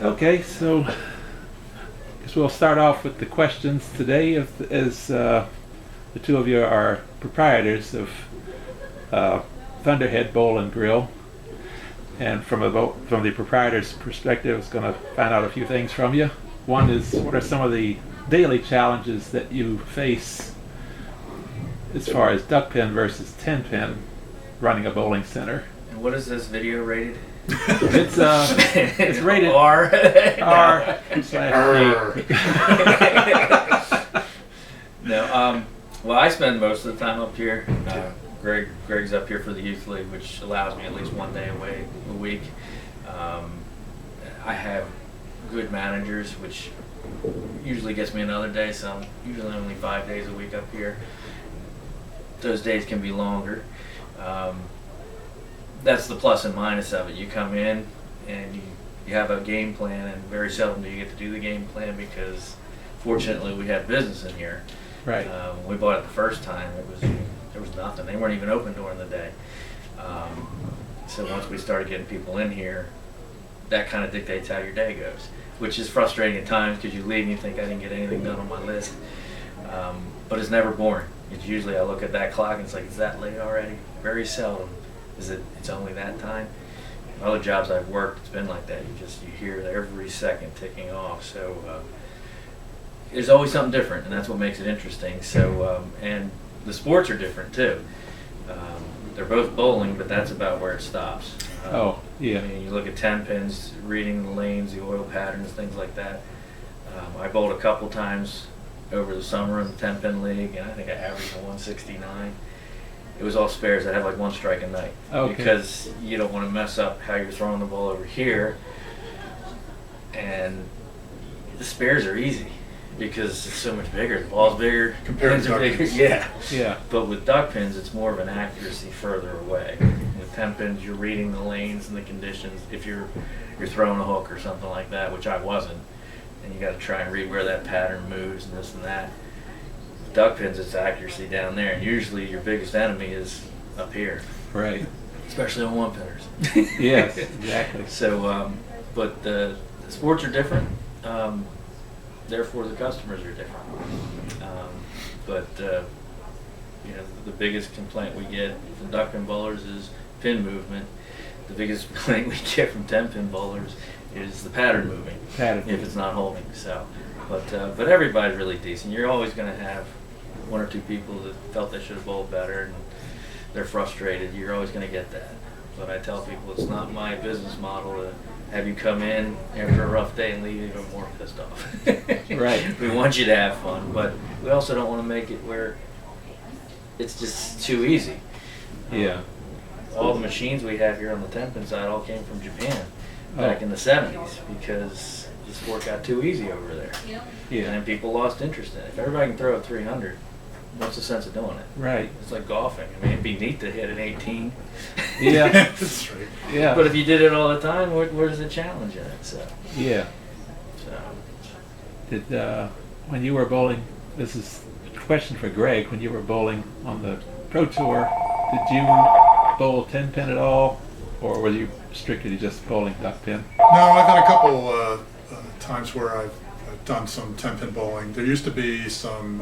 Okay, so I guess we'll start off with the questions today, as the two of you are proprietors of Thunderhead Bowl and Grill. And from the proprietor's perspective, I was going to find out a few things from you. One is, what are some of the daily challenges that you face as far as duckpin versus 10-pin running a bowling center? And what is this video rated? It's rated R. R/A. No, well, I spend most of the time up here. Greg's up here for the youth league, which allows me at least one day away a week. I have good managers, which usually gets me another day, so I'm usually only 5 days a week up here. Those days can be longer. That's the plus and minus of it. You come in and you have a game plan, and very seldom do you get to do the game plan because fortunately we have business in here. Right. When we bought it the first time, there was nothing. They weren't even open during the day. So once we started getting people in here, that kind of dictates how your day goes, which is frustrating at times because you leave and you think I didn't get anything done on my list. But it's never boring. It's usually I look at that clock and it's like, is that late already? Very seldom is it's only that time. Other jobs I've worked, it's been like that. You hear every second ticking off. So there's always something different, and that's what makes it interesting. So and the sports are different too. They're both bowling, but that's about where it stops. Oh, yeah. I mean, you look at 10 pins, reading the lanes, the oil patterns, things like that. I bowled a couple times over the summer in the 10-pin league, and I think I averaged a 169. It was all spares. I'd have like one strike a night. Okay. Because you don't want to mess up how you're throwing the ball over here. And the spares are easy because it's so much bigger. The ball's bigger, compared to duck pins. Yeah. But with duck pins, it's more of an accuracy further away. With 10 pins, you're reading the lanes and the conditions. If you're throwing a hook or something like that, which I wasn't, and you got to try and read where that pattern moves and this and that. With duck pins, it's accuracy down there, and usually your biggest enemy is up here. Right. Especially on one-pinners. Yes, exactly. So, but the sports are different. Therefore, the customers are different. The biggest complaint we get from duckpin bowlers is pin movement. The biggest complaint we get from 10-pin bowlers is the pattern moving. If it's not holding. So, but everybody's really decent. You're always going to have one or two people that felt they should have bowled better and they're frustrated. You're always going to get that. But I tell people it's not my business model to have you come in after a rough day and leave even more pissed off. Right. We want you to have fun, but we also don't want to make it where it's just too easy. Yeah. All the machines we have here on the 10-pin side all came from Japan back in the 70s because the sport got too easy over there. Yeah. And people lost interest in it. If everybody can throw a 300, what's the sense of doing it? Right. It's like golfing. I mean, it'd be neat to hit an 18. Yeah. That's right. Yeah. But But if you did it all the time, where's the challenge in it? So, yeah. so Did when you were bowling, this is a question for Greg, when you were bowling on the Pro Tour, did you bowl 10-pin at all, or were you strictly just bowling duckpin? No, I've had a couple times where I've done some 10-pin bowling. There used to be some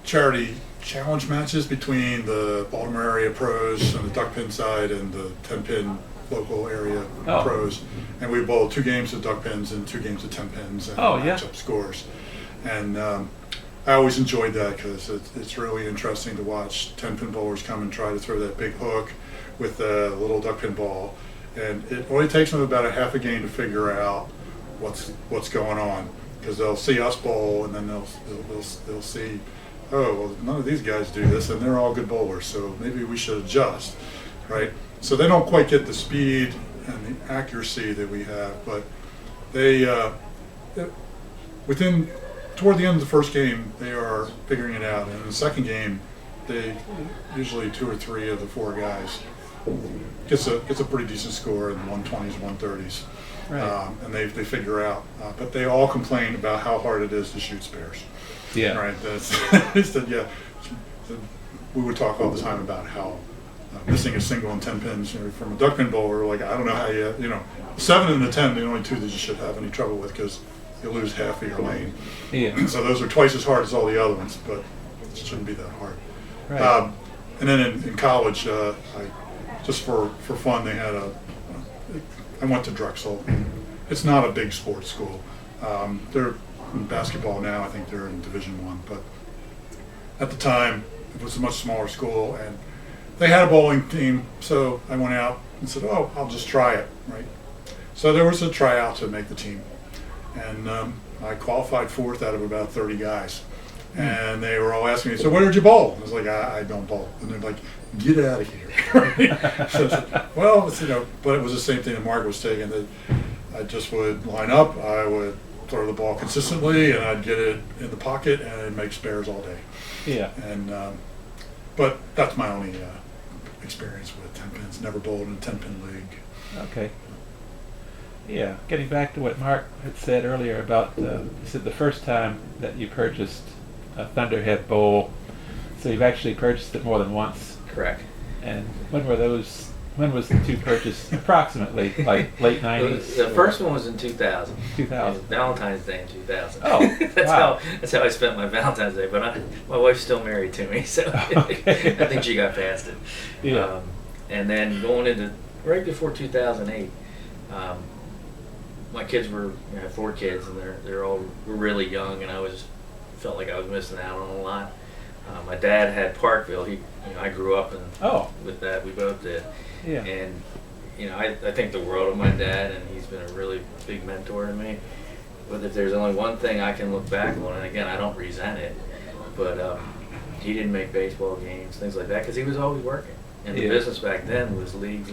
charity challenge matches between the Baltimore area pros on the duckpin side and the 10-pin local area pros, and we bowled 2 games of duckpins and 2 games of 10-pins and match up scores. And I always enjoyed that because it's really interesting to watch 10-pin bowlers come and try to throw that big hook with a little duckpin ball, and it only takes them about a half a game to figure out what's going on, because they'll see us bowl and then they'll see, oh, well, none of these guys do this and they're all good bowlers, so maybe we should adjust, right? So they don't quite get the speed and the accuracy that we have, but they toward the end of the first game, they are figuring it out. And in the second game, they usually 2 or 3 of the 4 guys gets a pretty decent score in the 120s, 130s. Right. And they figure out. But they all complain about how hard it is to shoot spares. Yeah. Right. We would talk all the time about how missing a single and 10 pins. From a duck pin bowler, like, I don't know how 7 and a 10, the only two that you should have any trouble with, because you lose half of your lane. Yeah. So those are twice as hard as all the other ones, but it shouldn't be that hard. Right. And then in college, just for fun, they had I went to Drexel. It's not a big sports school. They're in basketball now. I think they're in Division I. But at the time, it was a much smaller school, and they had a bowling team. So I went out and said, "Oh, I'll just try it." Right. So there was a tryout to make the team, and I qualified 4th out of about 30 guys. And they were all asking me, "So where did you bowl?" I was like, I don't bowl. And they're like, "Get out of here." So I said, well, but it was the same thing that Mark was taking, that I just would line up, I would throw the ball consistently, and I'd get it in the pocket, and it'd make spares all day. Yeah. And but that's my only experience with 10 pins. Never bowled in a 10-pin league. Okay. Yeah, getting back to what Mark had said earlier about, you said the first time that you purchased a Thunderhead Bowl, so you've actually purchased it more than once. Correct. And when was the two purchased approximately, like late 90s? The first one was in 2000. 2000. Valentine's Day in 2000. Oh, that's how I spent my Valentine's Day. But my wife's still married to me, so Okay. I think she got past it. Yeah. And then going into right before 2008, my kids I have 4 kids, and they're all really young, and I felt like I was missing out on a lot. My dad had Parkville. I grew up with that. We both did. Yeah. And I think the world of my dad, and he's been a really big mentor to me. But if there's only one thing I can look back on, and again, I don't resent it, but he didn't make baseball games, things like that, because he was always working. And the business back then was leagues,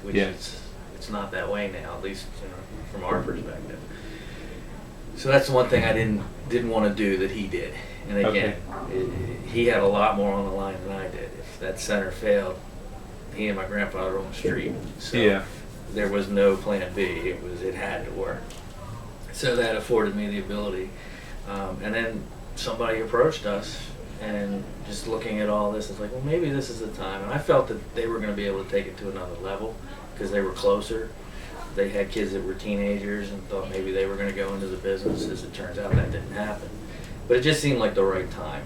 which it's not that way now, at least from our perspective. So that's the one thing I didn't want to do that he did. And again, he had a lot more on the line than I did. If that center failed, he and my grandfather were on the street. So there was no plan B. It had to work. So that afforded me the ability. And then somebody approached us, and just looking at all this, it's like, well, maybe this is the time. And I felt that they were going to be able to take it to another level because they were closer. They had kids that were teenagers and thought maybe they were going to go into the business. As it turns out, that didn't happen. But it just seemed like the right time.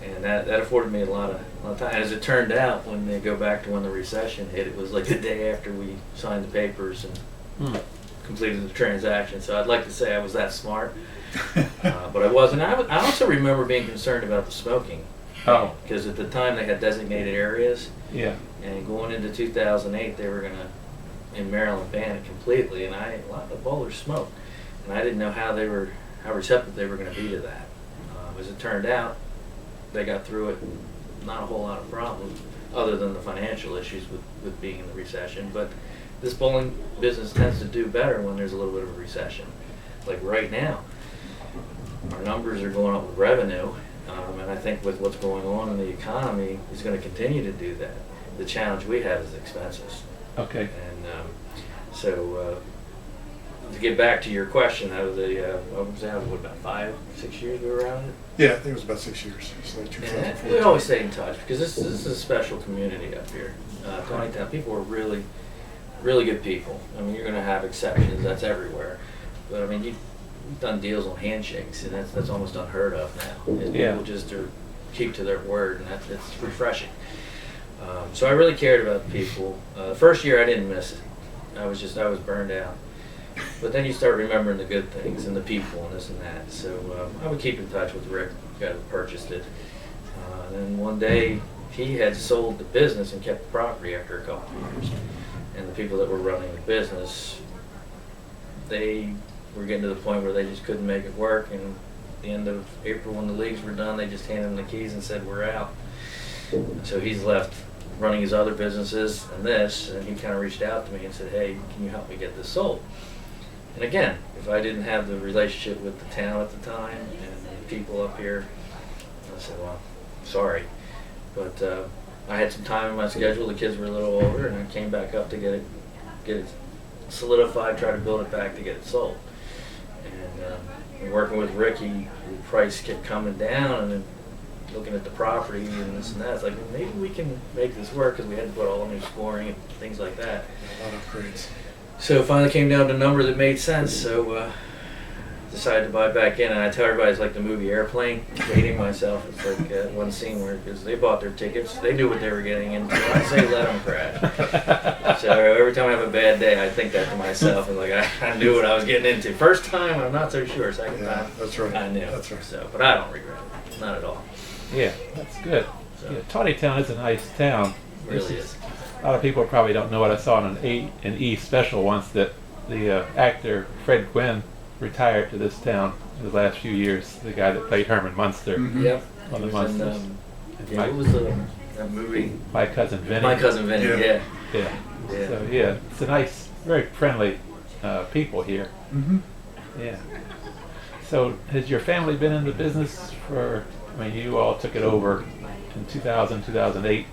And that afforded me a lot of time. As it turned out, when they go back to when the recession hit, it was like the day after we signed the papers and completed the transaction. So I'd like to say I was that smart, but I wasn't. I also remember being concerned about the smoking. Oh. Because at the time they had designated areas. Yeah. And going into 2008, they were going to, in Maryland, ban it completely. And a lot of the bowlers smoked. And I didn't know how receptive they were going to be to that. As it turned out, they got through it, not a whole lot of problems, other than the financial issues with being in the recession. But this bowling business tends to do better when there's a little bit of a recession. Like right now, our numbers are going up with revenue, and I think with what's going on in the economy, is going to continue to do that. The challenge we have is expenses. Okay. And so to get back to your question, that was about 5-6 years we were around it? Yeah, I think it was about 6 years. It's like 2014. We always stay in touch because this is a special community up here. Taneytown, people are really, really good people. I mean, you're going to have exceptions. That's everywhere. But I mean, you've done deals on handshakes, and that's almost unheard of now. And people just keep to their word, and that's refreshing. So I really cared about the people. The first year I didn't miss it. I was burned out. But then you start remembering the good things and the people and this and that. So I would keep in touch with Rick, the guy that purchased it. And then one day he had sold the business and kept the property after a couple of years. And the people that were running the business, they were getting to the point where they just couldn't make it work. And at the end of April, when the leagues were done, they just handed him the keys and said, "We're out." So he's left running his other businesses and this, and he kind of reached out to me and said, "Hey, can you help me get this sold?" And again, if I didn't have the relationship with the town at the time and the people up here, I said, "Well, sorry." But I had some time in my schedule. The kids were a little older, and I came back up to get it solidified, try to build it back to get it sold. And working with Ricky, the price kept coming down, and then looking at the property and this and that. It's like, well, maybe we can make this work, because we had to put all new scoring and things like that. A lot of upgrades. So finally came down to a number that made sense. So decided to buy back in, and I tell everybody it's like the movie Airplane. Hating myself. It's like one scene where, because they bought their tickets, they knew what they were getting into. I say let them crash. So every time I have a bad day, I think that to myself, and like I knew what I was getting into. First time, I'm not so sure. Second time, that's right. I knew. That's right. So, but I don't regret it, not at all. Yeah, that's good. So, Yeah, Taneytown is a nice town. it really is. A lot of people probably don't know what I saw in an E special once, that the actor Fred Gwynn retired to this town in the last few years. The guy that played Herman Munster Yep. on the He was in, Munsters. what was that movie? My Cousin Vinny. My Cousin Vinny. Yeah. Yeah. Yeah. So yeah, it's a nice, very friendly people here. Mm-hmm. Yeah. So has your family been in the business for? I mean, you all took it over in 2000, 2008.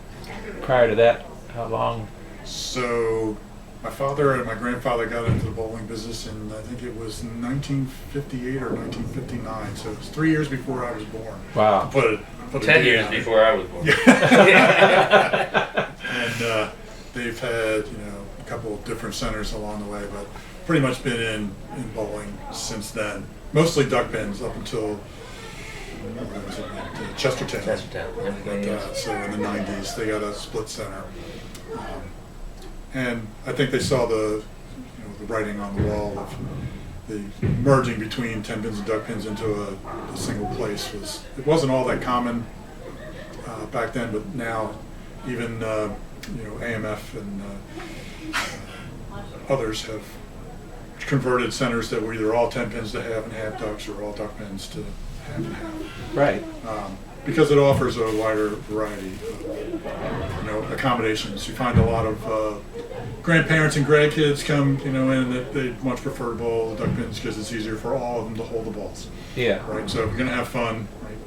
Prior to that, how long? So my father and my grandfather got into the bowling business in, I think it was 1958 or 1959. So it was 3 years before I was born. Wow. Put a 10 date years on it. before I was born. And they've had, a couple of different centers along the way, but pretty much been in bowling since then. Mostly duck pins up until Chestertown. Chestertown. So in the 90s, they got a split center. And I think they saw the writing on the wall of the merging between 10 pins and duck pins into a single place. It wasn't all that common back then, but now even AMF and others have converted centers that were either all 10 pins to half and half ducks, or all duck pins to half and half. Right. Because it offers a wider variety of accommodations. You find a lot of grandparents and grandkids come in that they much prefer to bowl the duck pins because it's easier for all of them to hold the balls. Yeah. Right. So if you're going to have fun, right,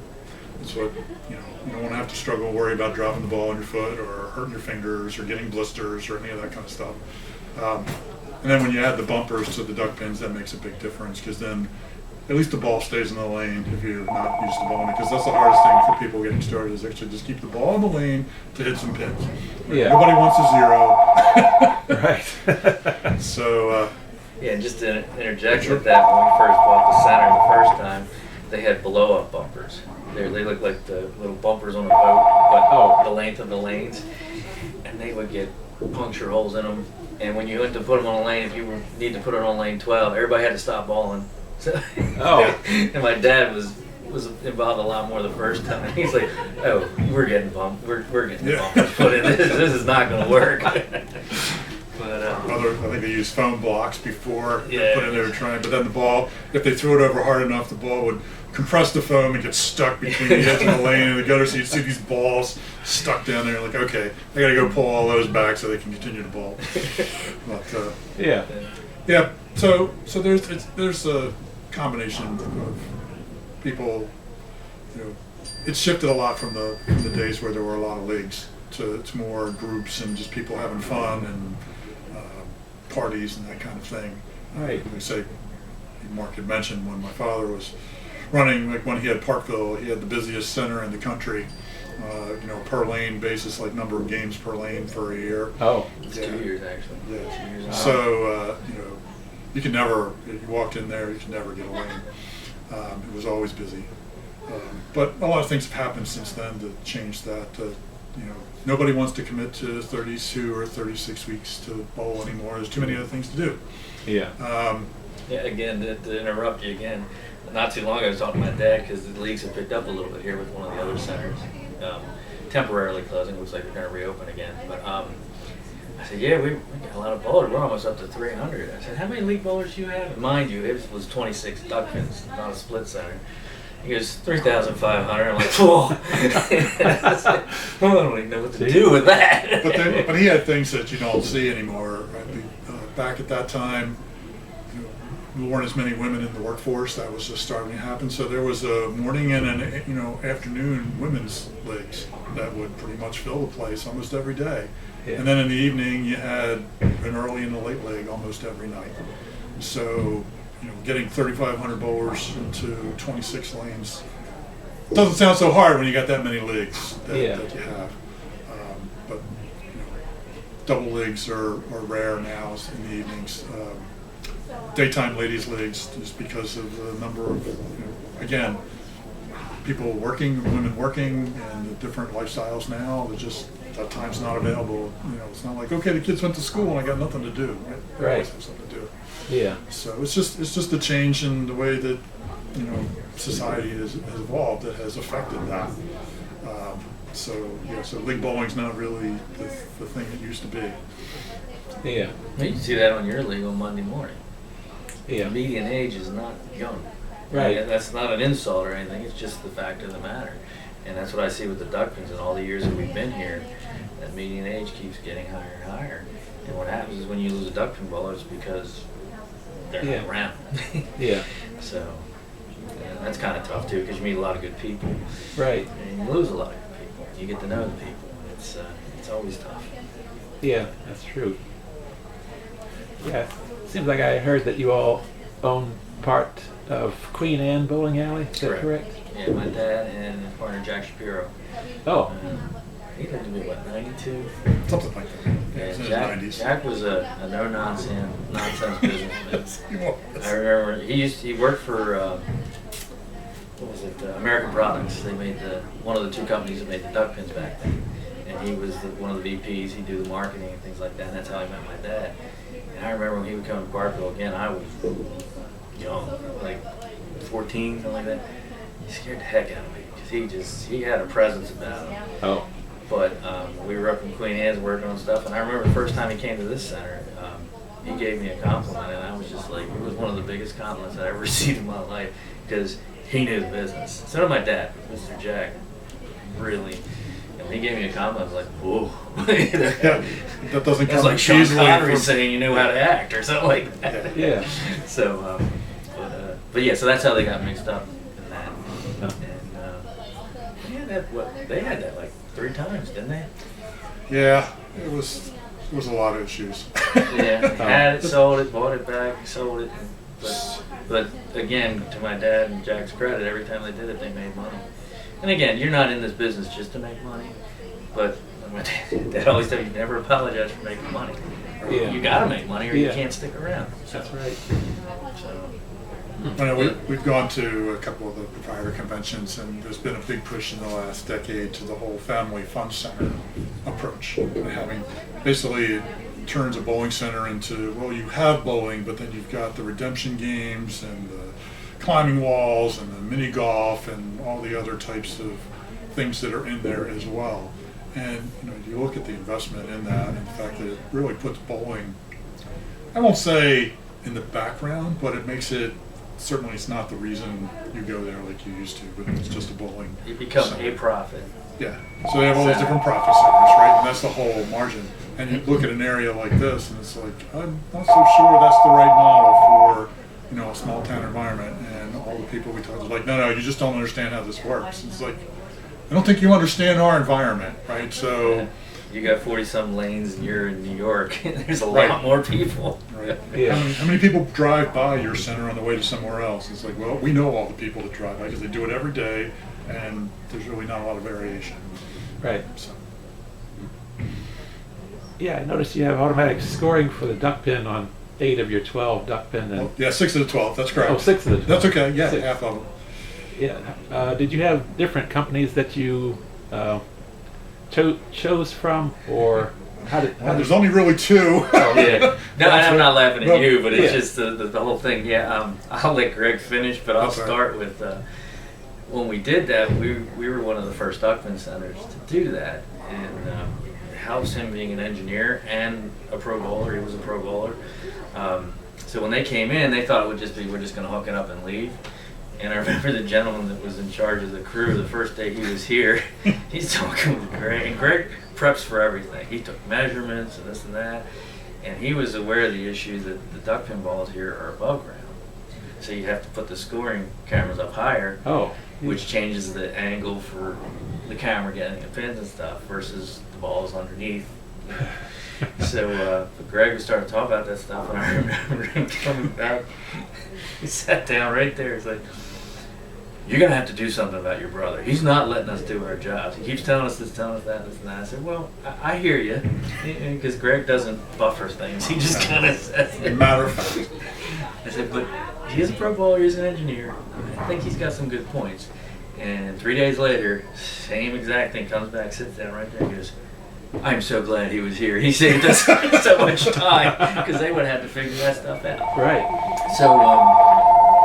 it's what you don't want to have to struggle and worry about dropping the ball on your foot or hurting your fingers or getting blisters or any of that kind of stuff. And then when you add the bumpers to the duck pins, that makes a big difference, because then at least the ball stays in the lane if you're not used to bowling it, because that's the hardest thing for people getting started, is actually just keep the ball in the lane to hit some pins. Yeah. Nobody wants a zero. Right. So Yeah, and just to interject with that, when we first bought the center the first time, they had blow-up bumpers. They look like the little bumpers on a boat, but the length of the lanes, and they would get puncture holes in them. And when you went to put them on a lane, if you need to put it on lane 12, everybody had to stop bowling. So, and my dad was involved a lot more the first time. He's like, "Oh, we're getting bumped. We're getting bumped. Put in this. This is not going to work." But I think they used foam blocks before they put in there trying. But then the ball, if they threw it over hard enough, the ball would compress the foam and get stuck between the edge of the lane and the gutter. So you'd see these balls stuck down there. Like, okay, I got to go pull all those back so they can continue to bowl. But yeah. So there's a combination of people. It's shifted a lot from the days where there were a lot of leagues to more groups and just people having fun and parties and that kind of thing. Right. We say, Mark had mentioned when my father was running, like when he had Parkville, he had the busiest center in the country. Per lane basis, like number of games per lane for a year. Oh, it's 2 years actually. Yeah. 2 years. So you could never. You walked in there, you could never get a lane. It was always busy. But a lot of things have happened since then to change that. Nobody wants to commit to 32 or 36 weeks to bowl anymore. There's too many other things to do. Yeah. Again, to interrupt you again, not too long ago I was talking to my dad, because the leagues have picked up a little bit here with one of the other centers. Temporarily closing, looks like they're going to reopen again. But I said, yeah, we got a lot of bowlers. We're almost up to 300. I said, how many league bowlers do you have? Mind you, it was 26 duck pins, not a split center. He goes, 3,500. I'm like, whoa. I said, well, I don't even know what to do with that. But he had things that you don't see anymore. Right? Back at that time, there weren't as many women in the workforce. That was just starting to happen. So there was a morning and an afternoon women's leagues that would pretty much fill the place almost every day. Yeah. And then in the evening, you had an early and a late league almost every night. So getting 3,500 bowlers into 26 lanes it doesn't sound so hard when you got that many leagues that you have. But double leagues are rare now in the evenings. Daytime ladies leagues, just because of the number of, again, people working, women working, and the different lifestyles now. That time's not available. It's not like, okay, the kids went to school and I got nothing to do. Right. I always have something to do. Yeah. So it's just a change in the way that society has evolved that has affected that. So league bowling's not really the thing it used to be. Yeah. You see that on your league on Monday morning. Yeah. The median age is not young. Right. And that's not an insult or anything. It's just the fact of the matter. And that's what I see with the duckpins in all the years that we've been here. That median age keeps getting higher and higher. And what happens is when you lose a duckpin bowler, it's because they're not around. Yeah. So that's kind of tough too, because you meet a lot of good people. Right. And you lose a lot of good people. You get to know the people. It's always tough. Yeah, that's true. Yeah, seems like I heard that you all own part of Queen Anne Bowling Alley. Is that correct? Yeah, my dad and his partner Jack Shapiro. Oh. He lived to be, 92? Something like that. Yeah, In Jack, his 90s. Jack was a no-nonsense businessman. Yes, he was. I remember he worked for, American Products. They made one of the two companies that made the duck pins back then. And he was one of the VPs. He'd do the marketing and things like that. And that's how I met my dad. And I remember when he would come to Parkville again, I was young, like 14, something like that. He scared the heck out of me because he had a presence about him. Oh. But we were up in Queen Anne's working on stuff, and I remember the first time he came to this center, he gave me a compliment, and I was just like, it was one of the biggest compliments I ever received in my life because he knew the business. So did my dad, Mr. Jack, really. And when he gave me a compliment, I was like, whoa. That doesn't come It's like Sean easily Connery from- saying you know how to act or something like that. Yeah. So, but yeah, so that's how they got mixed up in that. And they had that like 3 times, didn't they? Yeah, it was a lot of issues. Yeah, had it, sold it, bought it back, sold it. But again, to my dad and Jack's credit, every time they did it, they made money. And again, you're not in this business just to make money, but my dad always said you never apologize for making money. Yeah. You gotta make money or you can't stick around. That's right. So, We've gone to a couple of the proprietor conventions, and there's been a big push in the last decade to the whole family fun center approach. Having basically it turns a bowling center into, well, you have bowling, but then you've got the redemption games and the climbing walls and the mini golf and all the other types of things that are in there as well. And you look at the investment in that, and the fact that it really puts bowling, I won't say in the background, but it makes it, certainly it's not the reason you go there like you used to, but it's just a bowling you become center. a profit. Yeah, so they have all these different profit centers, right? And that's the whole margin. And you look at an area like this, and it's like, I'm not so sure that's the right model for, a small town environment. And all the people we talked to, like, no, you just don't understand how this works. It's like, I don't think you understand our environment, right? So you got 40-some lanes and you're in New York. There's a Right. lot more people. right. Yeah. How many people drive by your center on the way to somewhere else? It's like, well, we know all the people that drive by because they do it every day, and there's really not a lot of variation. Right. So. Yeah, I noticed you have automatic scoring for the duck pin on 8 of your 12 duck pin. And, Yeah, 6 of the 12. That's correct. oh, 6 of the 12. That's okay. Yeah, 6. half of them. Yeah. Did you have different companies that you chose from, or how did? There's only really 2. Yeah. No, I'm not laughing at Well, you, but it's yeah. just the whole thing. Yeah, I'll let Greg finish, but I'll That's all right. start with when we did that. We were one of the first duckpin centers to do that, and it helps him being an engineer and a pro bowler. He was a pro bowler. So when they came in, they thought it would just be we're just going to hook it up and leave. And I remember the gentleman that was in charge of the crew the first day he was here, he's talking with Greg, and Greg preps for everything. He took measurements and this and that, and he was aware of the issue that the duck pin balls here are above ground. So you have to put the scoring cameras up higher, Oh. which changes the angle for the camera getting the pins and stuff versus the balls underneath. So but Greg was starting to talk about that stuff, and I remember him coming back. He sat down right there. He's like, you're going to have to do something about your brother. He's not letting us do our jobs. He keeps telling us this, telling us that, this and that. I said, well, I hear you, because Greg doesn't buffer things. He just kind of says it. Matter of fact. I said, but he is a pro bowler, he's an engineer. I think he's got some good points. And 3 days later, same exact thing, comes back, sits down right there, and goes, I'm so glad he was here. He saved us so much time, because they would have had to figure that stuff out. Right. So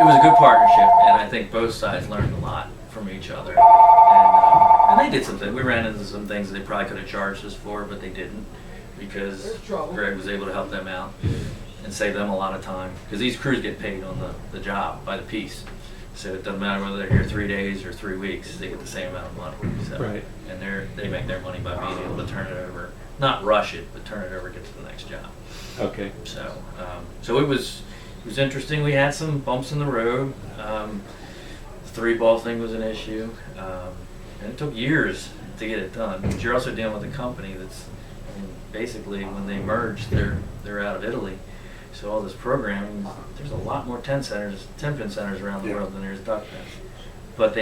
it was a good partnership, and I think both sides learned a lot from each other. And they did some things. We ran into some things that they probably could have charged us for, but they didn't, because Greg was able to help them out and save them a lot of time. Because these crews get paid on the job by the piece. So it doesn't matter whether they're here 3 days or 3 weeks, they get the same amount of money. So, right. And they make their money by being able to turn it over, not rush it, but turn it over, get to the next job. Okay. So it was interesting. We had some bumps in the road. The 3-ball thing was an issue, and it took years to get it done. But you're also dealing with a company that's, I mean, basically when they merged, they're out of Italy. So all this programming, there's a lot more 10-pin centers around the world than there's duck pins. But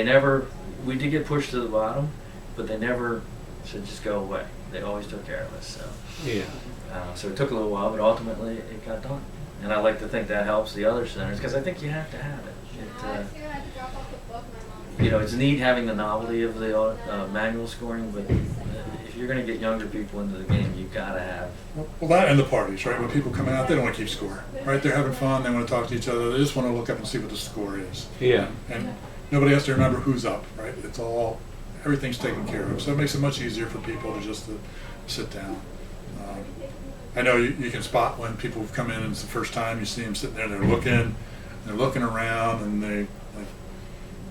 we did get pushed to the bottom, but they never said just go away. They always took care of us. So yeah. So it took a little while, but ultimately it got done. And I like to think that helps the other centers, because I think you have to have it. It's neat having the novelty of the manual scoring, but if you're going to get younger people into the game, you've got to have. Well, that and the parties, right? When people come out, they don't want to keep score, right? They're having fun. They want to talk to each other. They just want to look up and see what the score is. Yeah. And nobody has to remember who's up, right? Everything's taken care of. So it makes it much easier for people to just sit down. I know you can spot when people have come in and it's the first time you see them sitting there, they're looking around, and they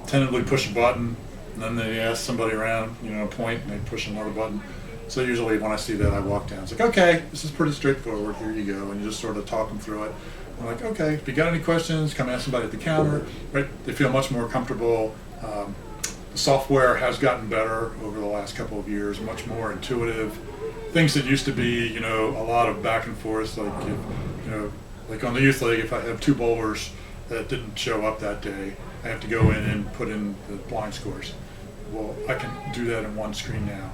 tentatively push a button, and then they ask somebody around, point, and they push another button. So usually when I see that, I walk down. It's like, okay, this is pretty straightforward. Here you go. And you just sort of talk them through it. I'm like, okay, if you got any questions, come ask somebody at the counter. Right? They feel much more comfortable. The software has gotten better over the last couple of years, much more intuitive. Things that used to be, a lot of back and forth, like on the youth league, if I have 2 bowlers that didn't show up that day, I have to go in and put in the blind scores. Well, I can do that in one screen now.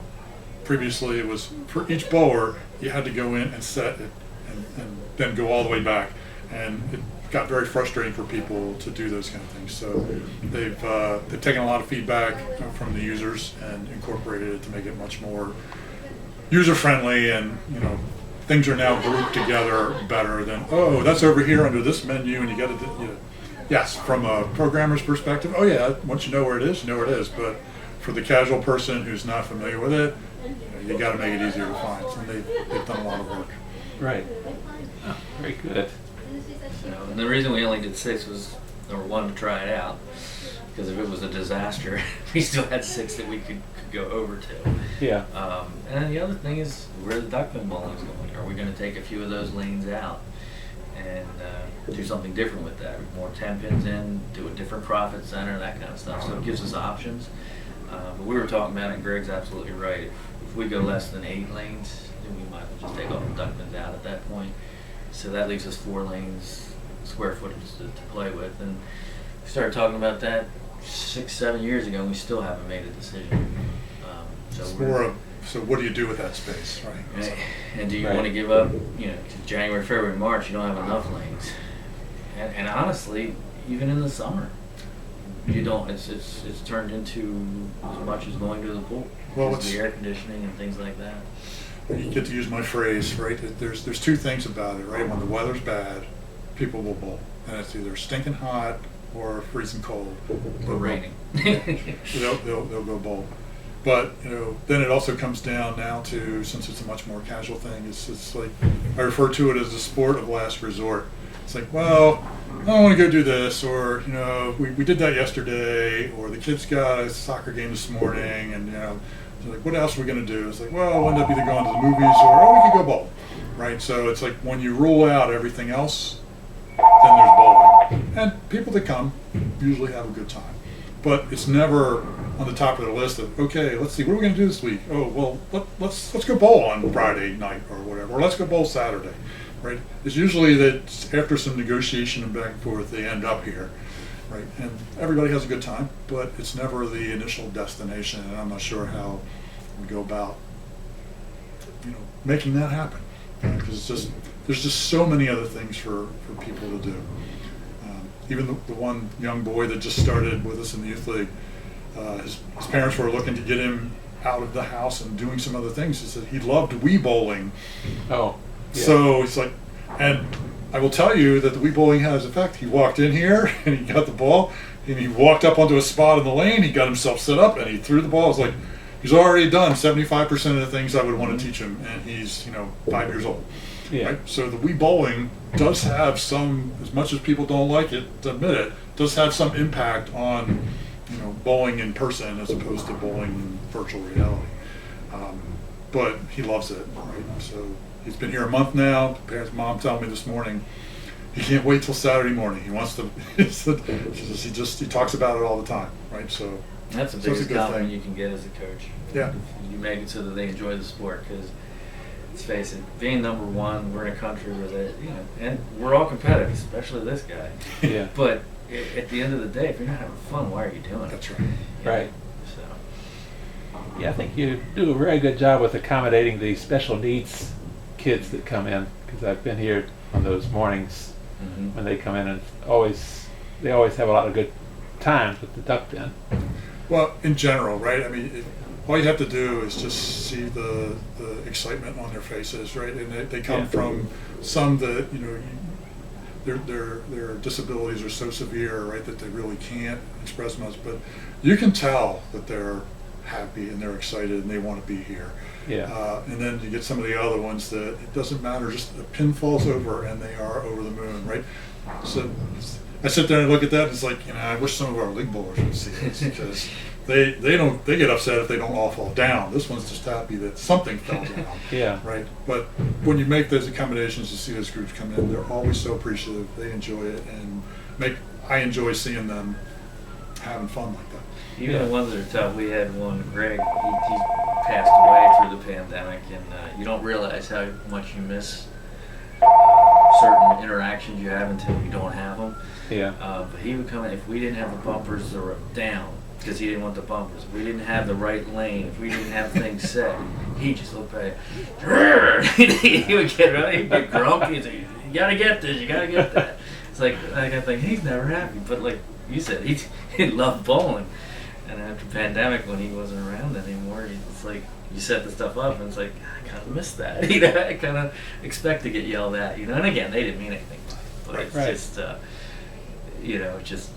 Previously, it was for each bowler, you had to go in and set it and then go all the way back. And it got very frustrating for people to do those kind of things. So they've taken a lot of feedback from the users and incorporated it to make it much more user-friendly, and things are now grouped together better than, oh, that's over here under this menu, and you got to, yes, from a programmer's perspective, oh yeah, once you know where it is, you know where it is. But for the casual person who's not familiar with it, you got to make it easier to find. And they've done a lot of work. Right. Oh, very good. And the reason we only did 6 was, number one, to try it out. Because if it was a disaster, we still had 6 that we could go over to. Yeah. And then the other thing is where the duckpin bowling is going. Are we going to take a few of those lanes out and do something different with that? More 10 pins in, do a different profit center, that kind of stuff. So it gives us options. But we were talking about it, and Greg's absolutely right. If we go less than 8 lanes, then we might just take all the duckpins out at that point. So that leaves us 4 lanes, square footage to play with. And we started talking about that 6-7 years ago, and we still haven't made a decision. So what do you do with that space, right? And do you want to give up, January, February, March, you don't have enough lanes. And honestly, even in the summer, you don't, it's turned into as much as going to the pool. Well, the air conditioning and things like that. You get to use my phrase, right? There's 2 things about it, right? When the weather's bad, people will bowl. And it's either stinking hot or freezing cold. Or raining. They'll go bowl. But then it also comes down now to, since it's a much more casual thing, it's like I refer to it as the sport of last resort. It's like, well, I don't want to go do this, or we did that yesterday, or the kids got a soccer game this morning, and it's like, what else are we going to do? It's like, well, we'll end up either going to the movies or we could go bowl, right? So it's like when you rule out everything else, then there's bowling, and people that come usually have a good time. But it's never on the top of the list of, okay, let's see, what are we going to do this week? Oh, well, let's go bowl on Friday night or whatever, or let's go bowl Saturday, right? It's usually that after some negotiation and back and forth, they end up here. right? And everybody has a good time, but it's never the initial destination, and I'm not sure how we go about, making that happen. Because there's just so many other things for people to do. Even the one young boy that just started with us in the youth league, his parents were looking to get him out of the house and doing some other things. He said he loved Wii bowling. Oh. Yeah. So he's like, and I will tell you that the Wii bowling has effect. He walked in here and he got the ball, and he walked up onto a spot in the lane. He got himself set up and he threw the ball. I was like, he's already done 75% of the things I would want to teach him, and he's 5 years old. Yeah. Right? So the Wii bowling does have some, as much as people don't like it to admit it, does have some impact on bowling in person as opposed to bowling in virtual reality. But he loves it, right? So he's been here a month now. Parents, mom told me this morning he can't wait till Saturday morning. He wants to. He talks about it all the time, right? So that's the biggest compliment you can get as a coach. Yeah, you make it so that they enjoy the sport, because let's face it, being number one, we're in a country where they, and we're all competitive, especially this guy. Yeah. But at the end of the day, if you're not having fun, why are you doing it? That's right. Right. So. Yeah, I think you do a very good job with accommodating the special needs kids that come in, because I've been here on those mornings when they come in, and they always have a lot of good times with the duck pen. Well, in general, right? I mean, all you have to do is just see the excitement on their faces, right? And they come from some that their disabilities are so severe, right, that they really can't express much. But you can tell that they're happy and they're excited and they want to be here. Yeah. And then you get some of the other ones that it doesn't matter, just a pin falls over and they are over the moon, right? So I sit there and look at that and it's like, I wish some of our league bowlers would see this, because they get upset if they don't all fall down. This one's just happy that something fell down. Yeah. Right. But when you make those accommodations to see those groups come in, they're always so appreciative. They enjoy it, and I enjoy seeing them having fun like that. Even the ones that are tough, we had one, Greg, he passed away through the pandemic, and you don't realize how much you miss certain interactions you have until you don't have them. Yeah. But he would come in, if we didn't have the bumpers that were down, because he didn't want the bumpers, if we didn't have the right lane, if we didn't have things set, he just looked back. He would get grumpy. He'd say, you gotta get this, you gotta get that. It's like, I think he's never happy. But like you said, he loved bowling. And after the pandemic, when he wasn't around anymore, it's like you set the stuff up, and it's like, I kind of miss that. I kind of expect to get yelled at, And again, they didn't mean anything by it, but it's just, just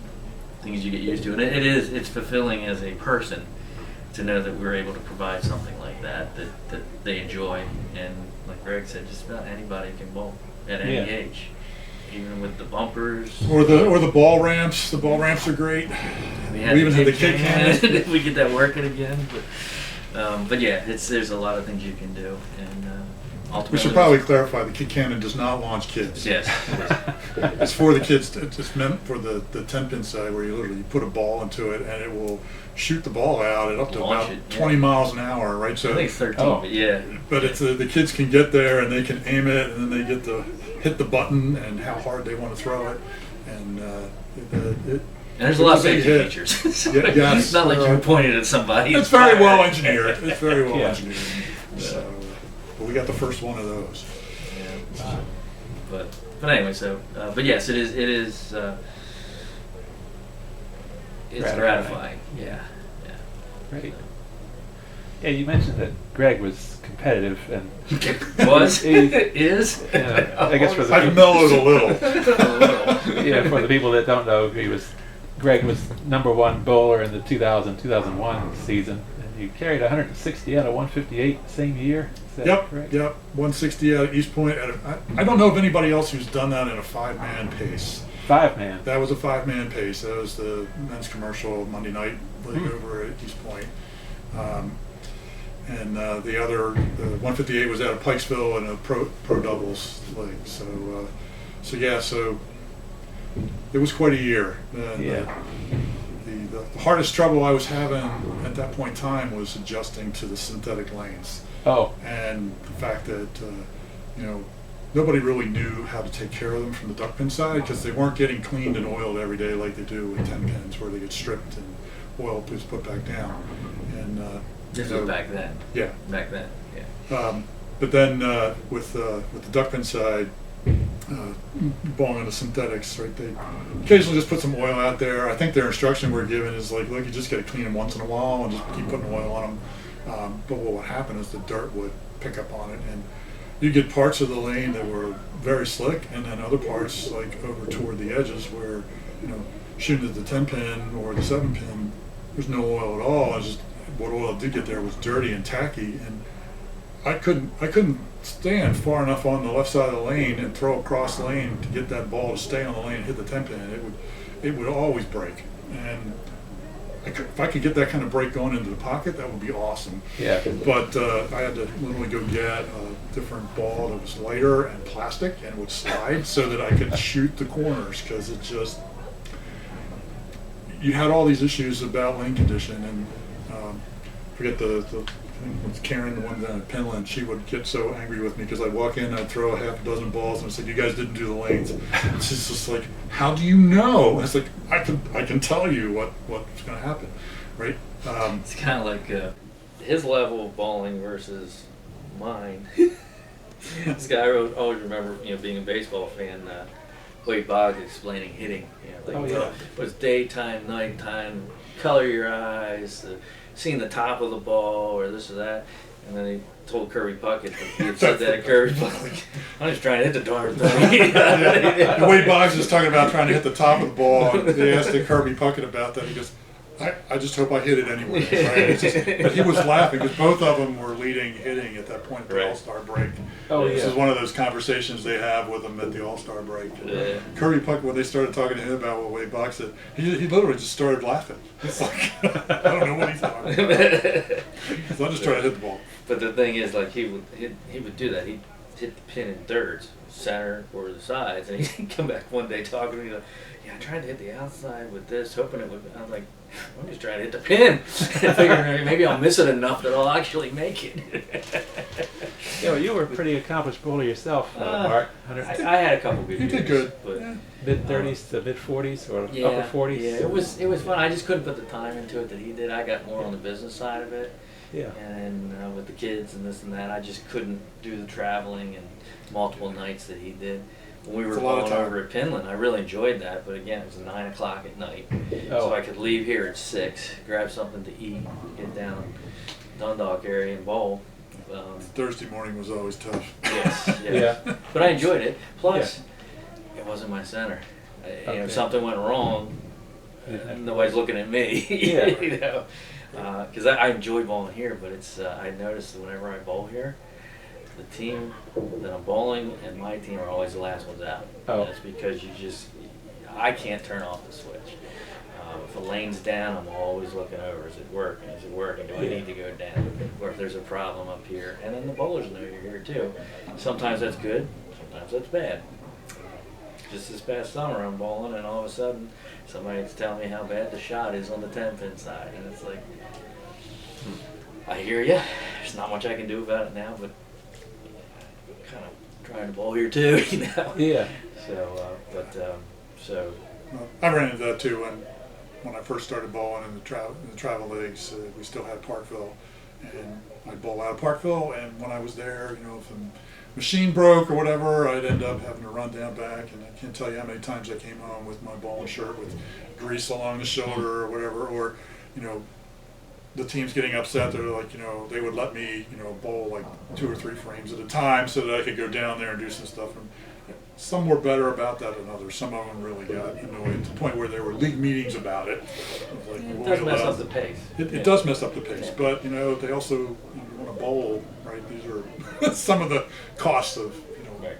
things you get used to. And it's fulfilling as a person to know that we're able to provide something like that they enjoy. And like Greg said, just about anybody can bowl at any age. Even with the bumpers, or the ball ramps. The ball ramps are great. We even have the kick cannon. If we get that working again, but yeah, there's a lot of things you can do, and ultimately we should probably clarify: the kick cannon does not launch kids. Yes, it's for the kids. It's meant for the 10-pin side, where you literally put a ball into it and it will shoot the ball out at up to about 20 miles an hour, right? So I think it's 13, but yeah. But it's the kids can get there and they can aim it, and then they get to hit the button and how hard they want to throw it, and and there's a lot of safety features. Yes, it's not like you pointed at somebody. It's very well engineered. It's very well engineered. So, but we got the first one of those. Yeah. But anyway, but yes, it is. It's gratifying. Yeah. Right. Yeah, you mentioned that Greg was competitive and is. I guess for the I've mellowed a little. Yeah, for the people that don't know, Greg was #1 bowler in the 2000-2001 season, and you carried 160 out of 158 the same year. Is that correct? Yep. 160 out of East Point. I don't know of anybody else who's done that in a 5-man pace. 5-man. That was a 5-man pace. That was the men's commercial Monday night league over at East Point. And the other, the 158 was out of Pikesville and a pro doubles league. So it was quite a year. The hardest trouble I was having at that point in time was adjusting to the synthetic lanes. Oh. And the fact that nobody really knew how to take care of them from the duck pin side because they weren't getting cleaned and oiled every day like they do with 10 pins, where they get stripped and oil is put back down. And this was back then. Yeah. Back then. Yeah. But then with the duck pin side, balling into synthetics, right? They occasionally just put some oil out there. I think their instruction we're given is like, look, you just got to clean them once in a while and just keep putting oil on them. But what would happen is the dirt would pick up on it, and you get parts of the lane that were very slick, and then other parts like over toward the edges where, shooting at the 10 pin or the 7 pin, there's no oil at all. It's just what oil did get there was dirty and tacky, and I couldn't stand far enough on the left side of the lane and throw across the lane to get that ball to stay on the lane and hit the 10 pin. It would always break, and if I could get that kind of break going into the pocket, that would be awesome. Yeah. But I had to literally go get a different ball that was lighter and plastic and would slide so that I could shoot the corners, because it just, you had all these issues about lane condition, and forget the I think it was Karen, the one down at Penland, she would get so angry with me because I'd walk in, I'd throw a half a dozen balls, and I said, "You guys didn't do the lanes." And she's just like, "How do you know?" And it's like, I can tell you what's going to happen, right? It's kind of like his level of bowling versus mine. This guy, I always remember, being a baseball fan, Wade Boggs explaining hitting. It was daytime, nighttime, color your eyes, seeing the top of the ball or this or that. And then he told Kirby Puckett that he had said that at Kirby Puckett. I'm just trying to hit the darn thing. And Wade Boggs was talking about trying to hit the top of the ball, and they asked Kirby Puckett about that. He goes, I just hope I hit it anyway. Right? But he was laughing because both of them were leading hitting at that point at the All-Star break. This is one of those conversations they have with him at the All-Star break. Kirby Puckett, when they started talking to him about what Wade Boggs said, he literally just started laughing. It's like, I don't know what he's talking about. So I'm just trying to hit the ball. But the thing is, like, he would do that. He'd hit the pin in thirds, center or the sides, and he'd come back one day talking to me like, "Yeah, I tried to hit the outside with this, hoping it would." I was like, "I'm just trying to hit the pin." I figured maybe I'll miss it enough that I'll actually make it. Yeah, well, you were a pretty accomplished bowler yourself, Mark. I had a couple good years. You did good. But mid-30s to mid-40s or upper 40s? Yeah, it was fun. I just couldn't put the time into it that he did. I got more on the business side of it. Yeah. And with the kids and this and that, I just couldn't do the traveling and multiple nights that he did. When we were going over at Penland, I really enjoyed that, but again, it was 9 o'clock at night. So I could leave here at 6, grab something to eat, get down Dundalk area and bowl. Thursday morning was always tough. Yes, yeah. But I enjoyed it. Plus, it wasn't my center. If something went wrong, nobody's looking at me. Because I enjoy bowling here, but it's I noticed that whenever I bowl here, the team that I'm bowling and my team are always the last ones out. That's because I can't turn off the switch. If a lane's down, I'm always looking over. Is it working? Is it working? Do I need to go down? Or if there's a problem up here. And then the bowlers know you're here too. Sometimes that's good. Sometimes that's bad. Just this past summer, I'm bowling, and all of a sudden, somebody's telling me how bad the shot is on the 10-pin side. And it's like, I hear you. There's not much I can do about it now, but I'm kind of trying to bowl here too, Yeah. So, I ran into that too when I first started bowling in the travel leagues. We still had Parkville, and I'd bowl out of Parkville, and when I was there, if the machine broke or whatever, I'd end up having to run down back, and I can't tell you how many times I came home with my bowling shirt with grease along the shoulder or whatever, or the team's getting upset. They're like, they would let me, bowl like 2 or 3 frames at a time so that I could go down there and do some stuff. And some were better about that than others. Some of them really got annoyed to the point where there were league meetings about it. It does mess up the pace. It does mess up the pace, but they also want to bowl, right? These are some of the costs of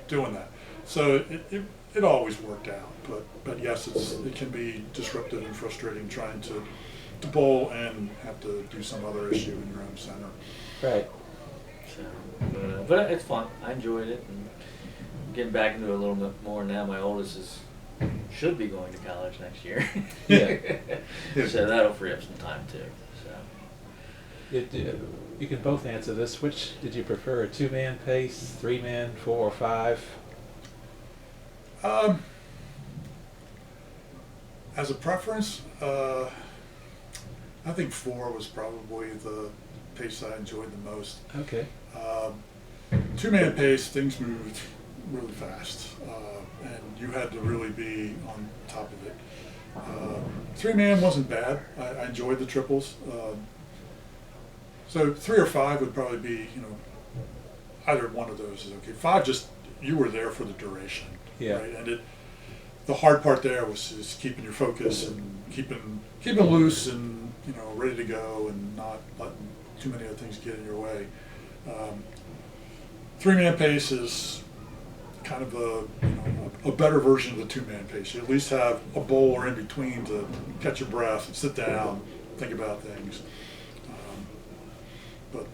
doing that. So it always worked out, but yes, it can be disruptive and frustrating trying to bowl and have to do some other issue in your own center. Right. So, but it's fun. I enjoyed it, and getting back into it a little bit more now. My oldest should be going to college next year. So that'll free up some time too. So you can both answer this. Which did you prefer, a 2-man pace, 3-man, 4 or 5? As a preference, I think 4 was probably the pace I enjoyed the most. Okay. 2-man pace, things moved really fast, and you had to really be on top of it. 3-man wasn't bad. I enjoyed the triples. So 3 or 5 would probably be, either one of those is okay. 5, just you were there for the duration, Yeah. right? And the hard part there was just keeping your focus and keeping loose and ready to go and not letting too many other things get in your way. 3-man pace is kind of a better version of the 2-man pace. You at least have a bowler in between to catch your breath, sit down, think about things. But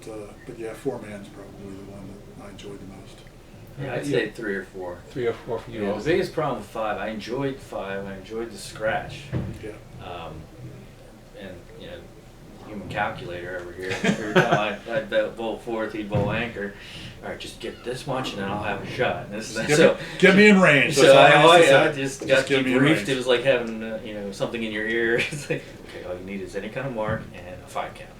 yeah, 4-man is probably the one that I enjoyed the most. Yeah, I'd say 3 or 4. 3 or 4 for you. Yeah, the also. biggest problem with 5, I enjoyed 5. I enjoyed the scratch. Yeah. And human calculator over here. Every time I bowl 4th, he'd bowl anchor. All right, just get this much, and then I'll have a shot. And this, Get me in range. So That's all I used to say. just got get me in debriefed. range. It was like having something in your ear. It's like, okay, all you need is any kind of mark and a 5 count.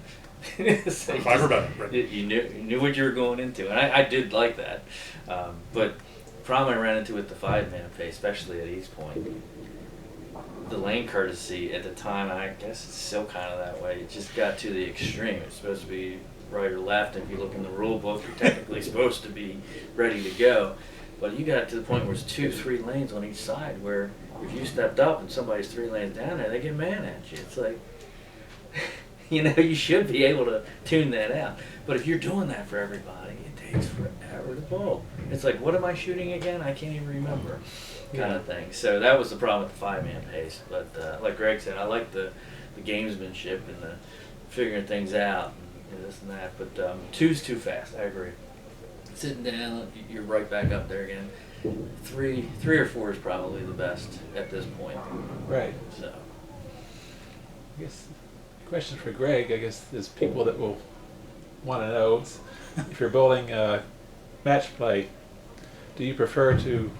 It's like 5 or better. Right. you knew what you were going into, and I did like that. But the problem I ran into with the 5-man pace, especially at East Point, the lane courtesy at the time, I guess it's still kind of that way. It just got to the extreme. It's supposed to be right or left. If you look in the rule book, you're technically supposed to be ready to go. But you got to the point where it's 2, 3 lanes on each side, where if you stepped up and somebody's 3 lanes down there, they get mad at you. It's like, you should be able to tune that out. But if you're doing that for everybody, it takes forever to bowl. It's like, what am I shooting again? I can't even remember, kind of thing. So that was the problem with the 5-man pace. But like Greg said, I like the gamesmanship and the figuring things out and this and that. But 2's too fast. I agree. Sitting down, you're right back up there again. 3 or 4 is probably the best at this point. Right. So. I guess question for Greg. I guess there's people that will want to know if you're bowling match play, do you prefer to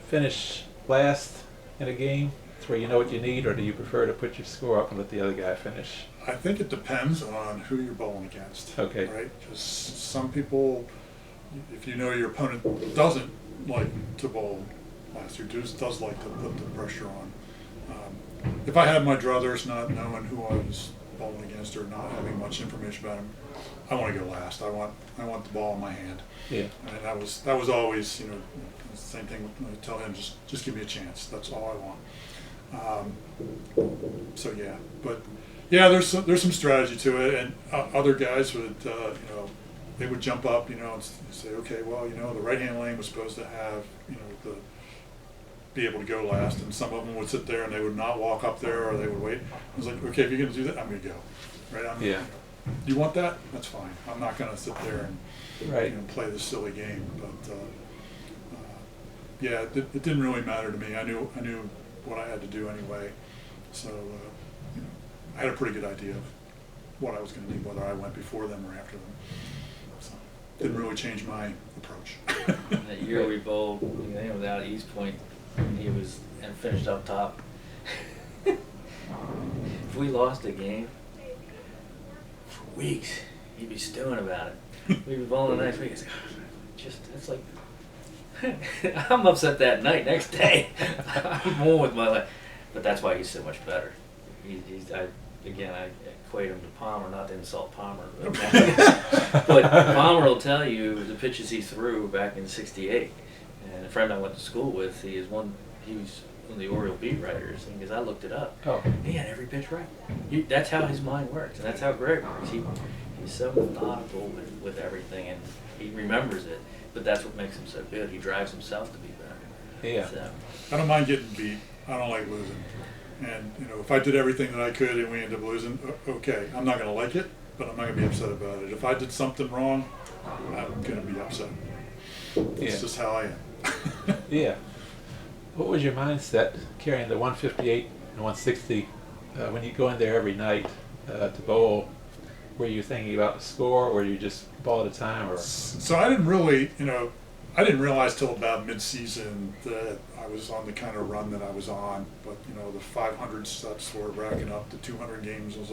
finish last in a game where you know what you need, or do you prefer to put your score up and let the other guy finish? I think it depends on who you're bowling against. Okay. Right? Because some people, if you know your opponent doesn't like to bowl last, or does like to put the pressure on. If I had my druthers, not knowing who I was bowling against or not having much information about him, I want to go last. I want the ball in my hand. Yeah. And that was always the same thing. I tell him just give me a chance. That's all I want. So yeah, but yeah, there's some strategy to it, and other guys would they would jump up and say, okay, well the right hand lane was supposed to have be able to go last, and some of them would sit there and they would not walk up there, or they would wait. I was like, okay, if you're going to do that, I'm going to go. Right? Yeah. You want that? That's fine. I'm not going to sit there and Right. play this silly game. But yeah, it didn't really matter to me. I knew what I had to do anyway, so I had a pretty good idea of what I was going to do, whether I went before them or after them. So didn't really change my approach. That year we bowled without East Point, he was and finished up top. If we lost a game for weeks, he'd be stewing about it. We'd be bowling the next week. It's like I'm upset that night. Next day, I'm on with my life. But that's why he's so much better. I equate him to Palmer, not to insult Palmer. But Palmer will tell you the pitches he threw back in '68. And a friend I went to school with, he was one of the Oriole beat writers, because I looked it up. Oh. He had every pitch right. That's how his mind works, and that's how Greg works. He's so methodical with everything, and he remembers it. But that's what makes him so good. He drives himself to be better. Yeah. So. I don't mind getting beat. I don't like losing. And if I did everything that I could and we end up losing, okay, I'm not going to like it, but I'm not going to be upset about it. If I did something wrong, I'm going to be upset. It's just how I am. Yeah. What was your mindset carrying the 158 and 160 when you go in there every night to bowl? Were you thinking about the score, or were you just ball at a time? Or so I didn't really, I didn't realize till about mid-season that I I was on the kind of run that I was on, but the 500 sets were racking up to 200 games. I was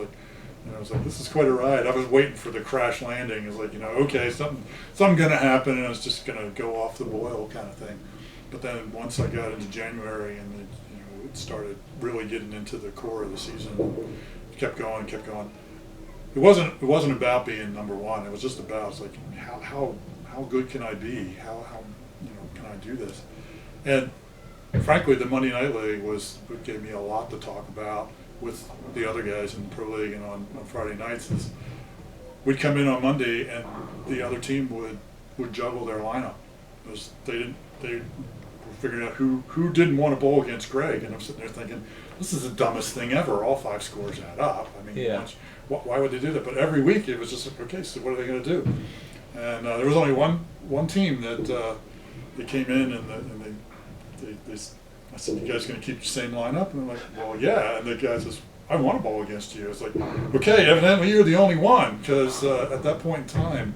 like, this is quite a ride. I was waiting for the crash landing. It was like, okay, something gonna happen, and it's just gonna go off the boil kind of thing. But then once I got into January and it started really getting into the core of the season, it kept going. It wasn't about being number one. It was just about, it's like, how good can I be? How can I do this? And frankly, the Monday Night League gave me a lot to talk about with the other guys in the Pro League, and on Friday nights is we'd come in on Monday and the other team would juggle their lineup. They were figuring out who didn't want to bowl against Greg, and I'm sitting there thinking, this is the dumbest thing ever. All 5 scores add up. I mean, why would they do that? But every week it was just like, okay, so what are they going to do? And there was only one team that they came in and they I said, you guys going to keep the same lineup? And they're like, well, yeah. And the guy says, I want to bowl against you. It's like, okay, evidently you're the only one, because at that point in time,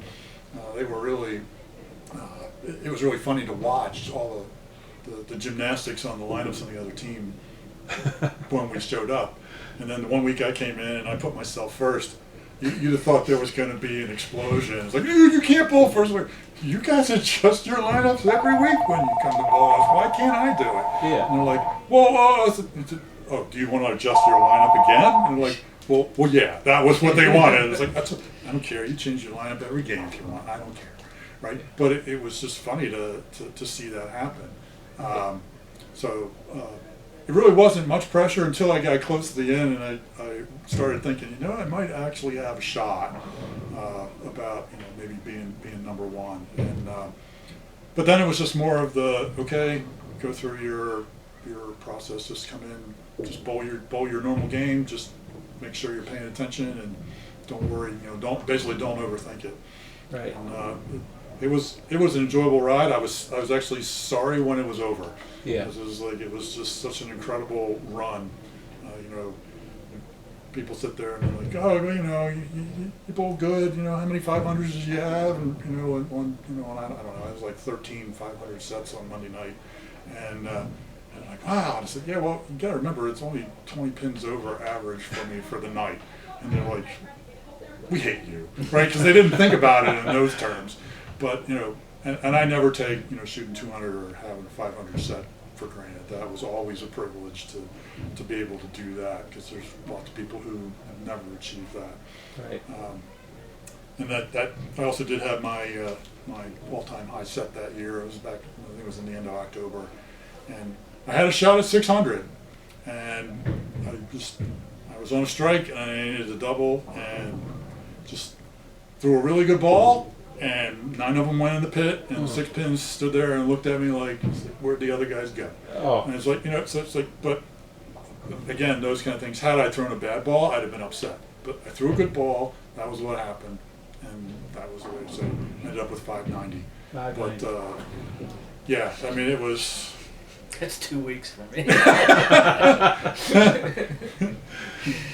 they were really, it was really funny to watch all the gymnastics on the lineups on the other team when we showed up. And then the one week I came in and I put myself first, you'd have thought there was going to be an explosion. It's like, you can't bowl first. Like, you guys adjust your lineups every week when you come to bowl. Why can't I do it? Yeah. And they're like, whoa. Oh, do you want to adjust your lineup again? And they're like, well, yeah, that was what they wanted. It's like, I don't care. You change your lineup every game if you want. I don't care, right? But it was just funny to see that happen. It really wasn't much pressure until I got close to the end, and I started thinking, I might actually have a shot about maybe being number one. And but then it was just more of the, okay, go through your process, just come in, just bowl your normal game, just make sure you're paying attention, and don't worry, don't overthink it. Right. And it was an enjoyable ride. I was actually sorry when it was over. Yeah. Because it was just such an incredible run. People sit there and they're like, oh, you bowl good. How many 500s did you have? And I don't know. It was like 13 500 sets on Monday night, and I'm like, wow. And I said, yeah, well, you got to remember, it's only 20 pins over average for me for the night. And they're like, we hate you, right? Because they didn't think about it in those terms. But and I never take shooting 200 or having a 500 set for granted. That was always a privilege to be able to do that, because there's lots of people who have never achieved that. Right. And that I also did have my all-time high set that year. It was back, I think it was in the end of October, and I had a shot at 600, and I was on a strike and I needed a double, and just threw a really good ball. And 9 of them went in the pit, and 6 pins stood there and looked at me like, where'd the other guys go? Oh. And it's like, so it's like, but again, those kind of things. Had I thrown a bad ball, I'd have been upset. But I threw a good ball. That was what happened, and that was the way. So ended up with 590. But yeah, I mean, it was. That's 2 weeks for me.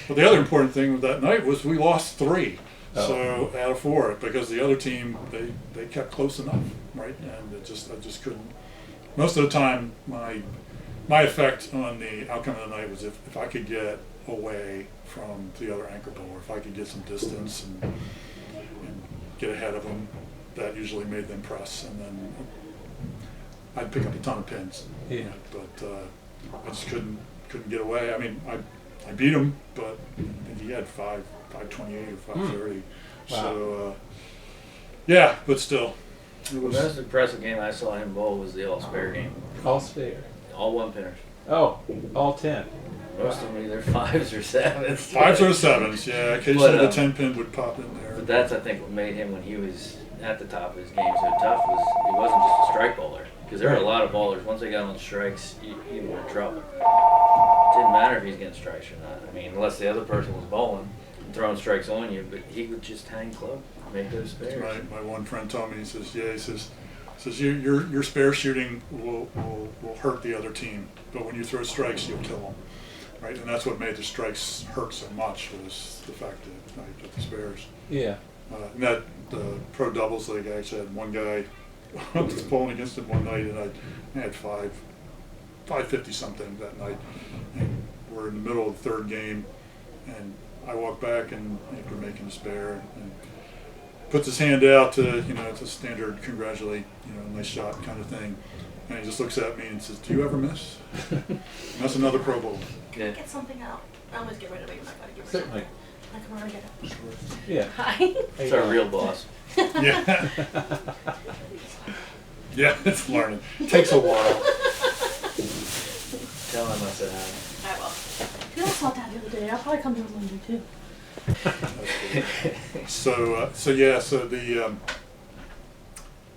But the other important thing with that night was we lost 3. Oh. So out of 4, because the other team, they kept close enough, right? And I just couldn't. Most of the time, my effect on the outcome of the night was if I could get away from the other anchor bowler, if I could get some distance and get ahead of them, that usually made them press, and then I'd pick up a ton of pins. Yeah. But I just couldn't get away. I mean, I beat him, but I think he had 528 or 530. Wow. So, yeah, but still. The most impressive game I saw him bowl was the all-spare game. All-spare? All one-pinners. Oh, all 10. Most of them either 5s or 7s. 5s or 7s, yeah. Occasionally the 10-pin would pop in there. But that's, I think, what made him, when he was at the top of his game, so tough, was he wasn't just a strike bowler. Because there were a lot of bowlers, once they got on strikes, you were in trouble. It didn't matter if he was getting strikes or not. I mean, unless the other person was bowling and throwing strikes on you, but he would just hang close, make those spares. My one friend told me, he says, your spare shooting will hurt the other team, but when you throw strikes, you'll kill them. Right, and that's what made the strikes hurt so much, was the fact that I get the spares. Yeah. And that the pro doubles league, I actually had one guy I was bowling against him one night, and I had 5 550 something that night, and we're in the middle of the third game, and I walk back and after making a spare, and puts his hand out to, it's a standard congratulate, nice shot kind of thing. And he just looks at me and says, "Do you ever miss?" And that's another Pro Bowl. Yeah. Get something out. I always get rid of it. I gotta get rid Certainly. of it. I come around and get it. Yeah. Hi. It's our real boss. Yeah. Yeah, it's learning. It takes a while. Tell him I said hi. I will. I saw that the other day. I'll probably come to it Monday too. So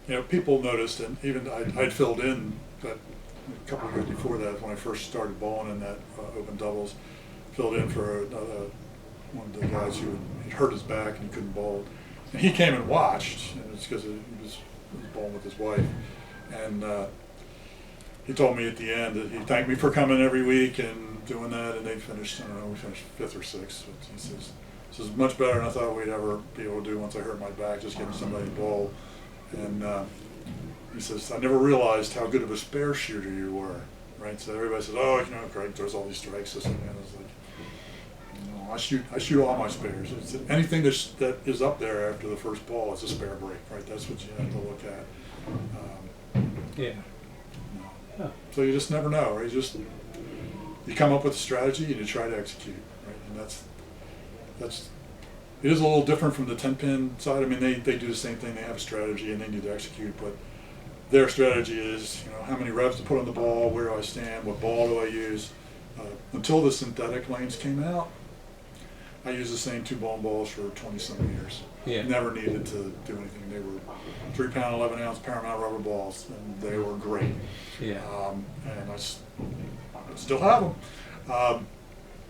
the people noticed, and even I'd filled in that a couple of years before that when I first started bowling in that open doubles, filled in for one of the guys who had hurt his back and he couldn't bowl, and he came and watched, and it's because he was bowling with his wife, and he told me at the end that he thanked me for coming every week and doing that, and they finished, I don't know, we finished 5th or 6th. But he says, "This is much better than I thought we'd ever be able to do once I hurt my back, just getting somebody to bowl." And he says, "I never realized how good of a spare shooter you were." Right? So everybody says, "Oh, Greg throws all these strikes." This and that. I was like, "No, I shoot all my spares. It's anything that is up there after the first ball is a spare break." Right? That's what you have to look at. Yeah. Huh. So you just never know, right? You come up with a strategy and you try to execute, right? And that's it is a little different from the 10-pin side. I mean, they do the same thing. They have a strategy and they need to execute, but their strategy is, how many revs to put on the ball, where do I stand, what ball do I use. Until the synthetic lanes came out, I used the same 2 bowling balls for 20-some years. Yeah. Never needed to do anything. They were 3-pound, 11-ounce Paramount rubber balls, and they were great. Yeah. And I still have them.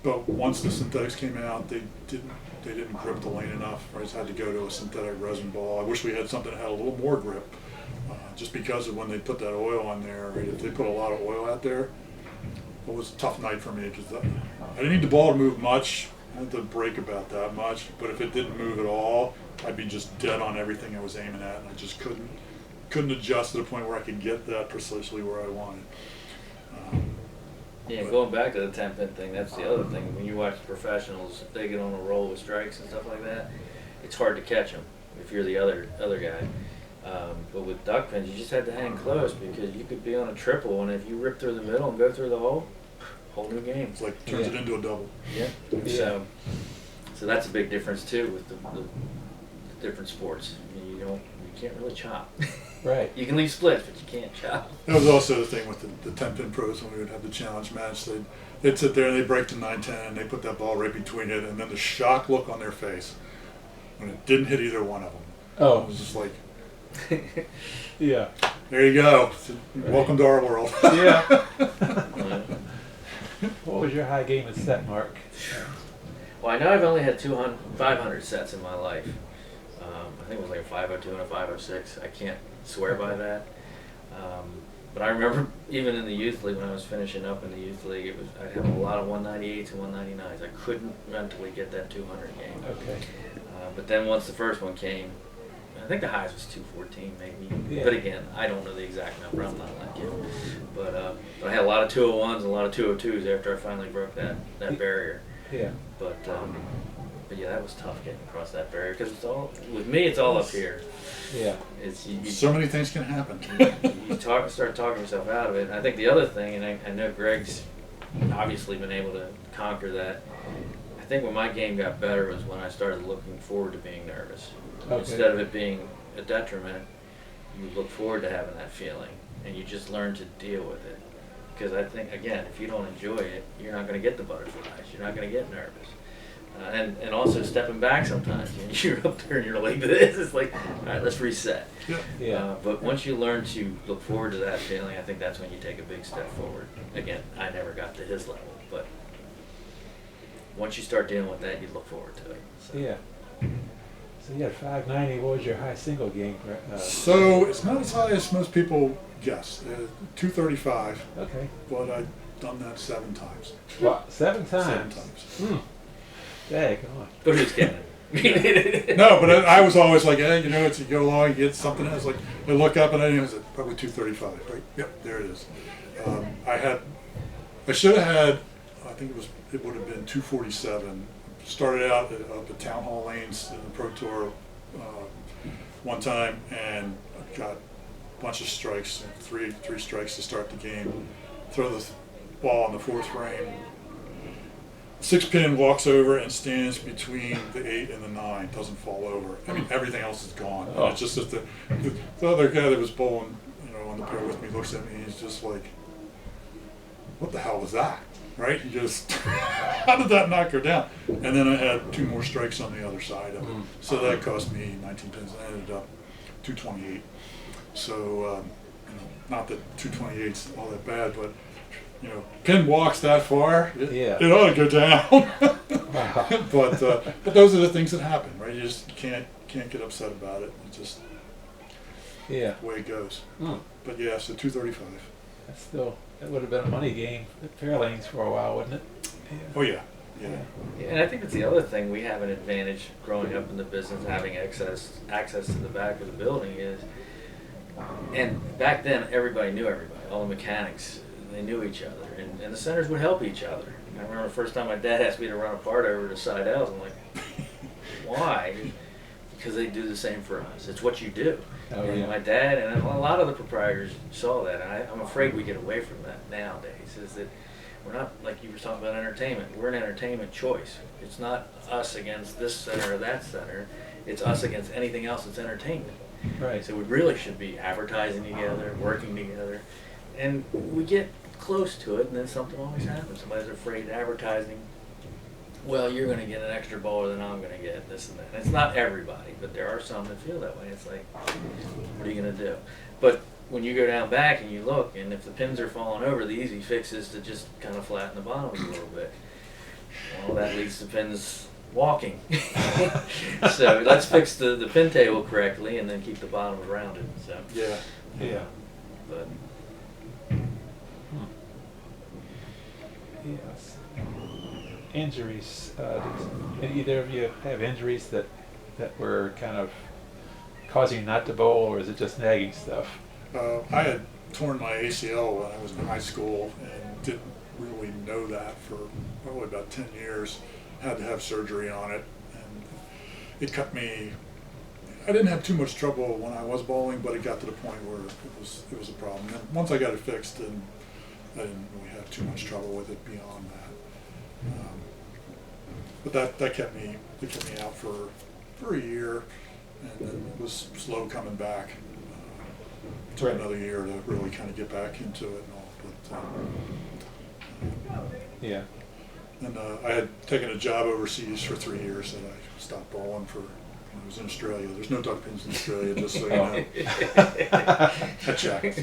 But once the synthetics came out, they didn't grip the lane enough. I just had to go to a synthetic resin ball. I wish we had something that had a little more grip, just because of when they put that oil on there. Right? If they put a lot of oil out there, it was a tough night for me because I didn't need the ball to move much. I had to break about that much, but if it didn't move at all, I'd be just dead on everything I was aiming at, and I just couldn't adjust to the point where I could get that precisely where I wanted. Yeah, going back to the 10-pin thing, that's the other thing. When you watch professionals, if they get on a roll with strikes and stuff like that, it's hard to catch them if you're the other guy. But with duck pins, you just had to hang close because you could be on a triple, and if you rip through the middle and go through the hole, whole new game. It's like turns it into a double. Yeah. So that's a big difference too with the different sports. I mean, you can't really chop. Right. You can leave splits, but you can't chop. That was also the thing with the 10-pin pros when we would have the challenge match. They'd sit there and they'd break to 9-10 and they put that ball right between it, and then the shock look on their face when it didn't hit either one of them. Oh. It was just like, Yeah. there you go. Welcome to our world. Yeah. What was your high game and set, Mark? Well, I know I've only had 500 sets in my life. I think it was like a 502 and a 506. I can't swear by that. But I remember even in the youth league, when I was finishing up in the youth league, I had a lot of 198s and 199s. I couldn't mentally get that 200 game. Okay. But then once the first one came, I think the highest was 214 maybe. Yeah. But again, I don't know the exact number. I'm not like you. But I had a lot of 201s and a lot of 202s after I finally broke that barrier. Yeah. But yeah, that was tough getting across that barrier because with me it's all up here. Yeah. It's So many things can happen. you start talking yourself out of it. And I think the other thing, and I know Greg's obviously been able to conquer that. I think when my game got better was when I started looking forward to being nervous. Okay. Instead of it being a detriment, you look forward to having that feeling, and you just learn to deal with it. Because I think, again, if you don't enjoy it, you're not going to get the butterflies. You're not going to get nervous. And also stepping back sometimes. You're up there and you're like this. It's like, all right, let's reset. Yeah. Yeah. But once you learn to look forward to that feeling, I think that's when you take a big step forward. Again, I never got to his level, but once you start dealing with that, you look forward to it. So. Yeah. So you had 590. What was your high single game? So it's not as high as most people guess. 235. Okay. But I've done that 7 times. What? 7 times? 7 times. Hmm. Dang on. But who's kidding? No, but I was always like, hey, you go along, you get something else. Like, I look up and I was at probably 235, right? Yep, there it is. I should have had, I think it would have been 247. Started out up at Town Hall Lanes in the Pro Tour one time and got a bunch of strikes, three strikes to start the game. Throw the ball on the fourth frame. 6-pin walks over and stands between the 8 and the 9, doesn't fall over. I mean, everything else is gone. And it's just that the other guy that was bowling, on the pair with me looks at me and he's just like, what the hell was that? Right? He just, how did that not go down? And then I had 2 more strikes on the other side of it. So that cost me 19 pins. I ended up 228. So, not that 228's all that bad, but pin walks that far, it ought to go down. But those are the things that happen, right? You just can't get upset about it. It's just the way it goes. But yeah, so 235. That would have been a money game at Fairlanes for a while, wouldn't it? Yeah. Oh yeah. And I think that's the other thing. We have an advantage growing up in the business, having access to the back of the building is, and back then everybody knew everybody, all the mechanics. They knew each other, and the centers would help each other. I remember the first time my dad asked me to run a part over to side L's. I'm like, why? Because they do the same for us. It's what you do. And my dad and a lot of the proprietors saw that. And I'm afraid we get away from that nowadays. Is that we're not, like you were talking about entertainment. We're an entertainment choice. It's not us against this center or that center. It's us against anything else that's entertainment. Right. So we really should be advertising together, working together. And we get close to it, and then something always happens. Somebody's afraid of advertising. Well, you're going to get an extra bowler than I'm going to get, this and that. And it's not everybody, but there are some that feel that way. It's like, what are you going to do? But when you go down back and you look, and if the pins are falling over, the easy fix is to just kind of flatten the bottoms a little bit. Well, that leads to pins walking. So let's fix the pin table correctly and then keep the bottoms rounded. So Yeah. But Yes. Injuries. Did either of you have injuries that were kind of causing you not to bowl, or is it just nagging stuff? I had torn my ACL when I was in high school and didn't really know that for probably about 10 years. Had to have surgery on it, and it cut me. I didn't have too much trouble when I was bowling, but it got to the point where it was a problem. And once I got it fixed, then I didn't really have too much trouble with it beyond that. But that kept me out for a year, and then it was slow coming back. It took another year to really kind of get back into it and all. But and I had taken a job overseas for 3 years that I stopped bowling for. When I was in Australia. There's no duck pins in Australia, just so you know. I checked.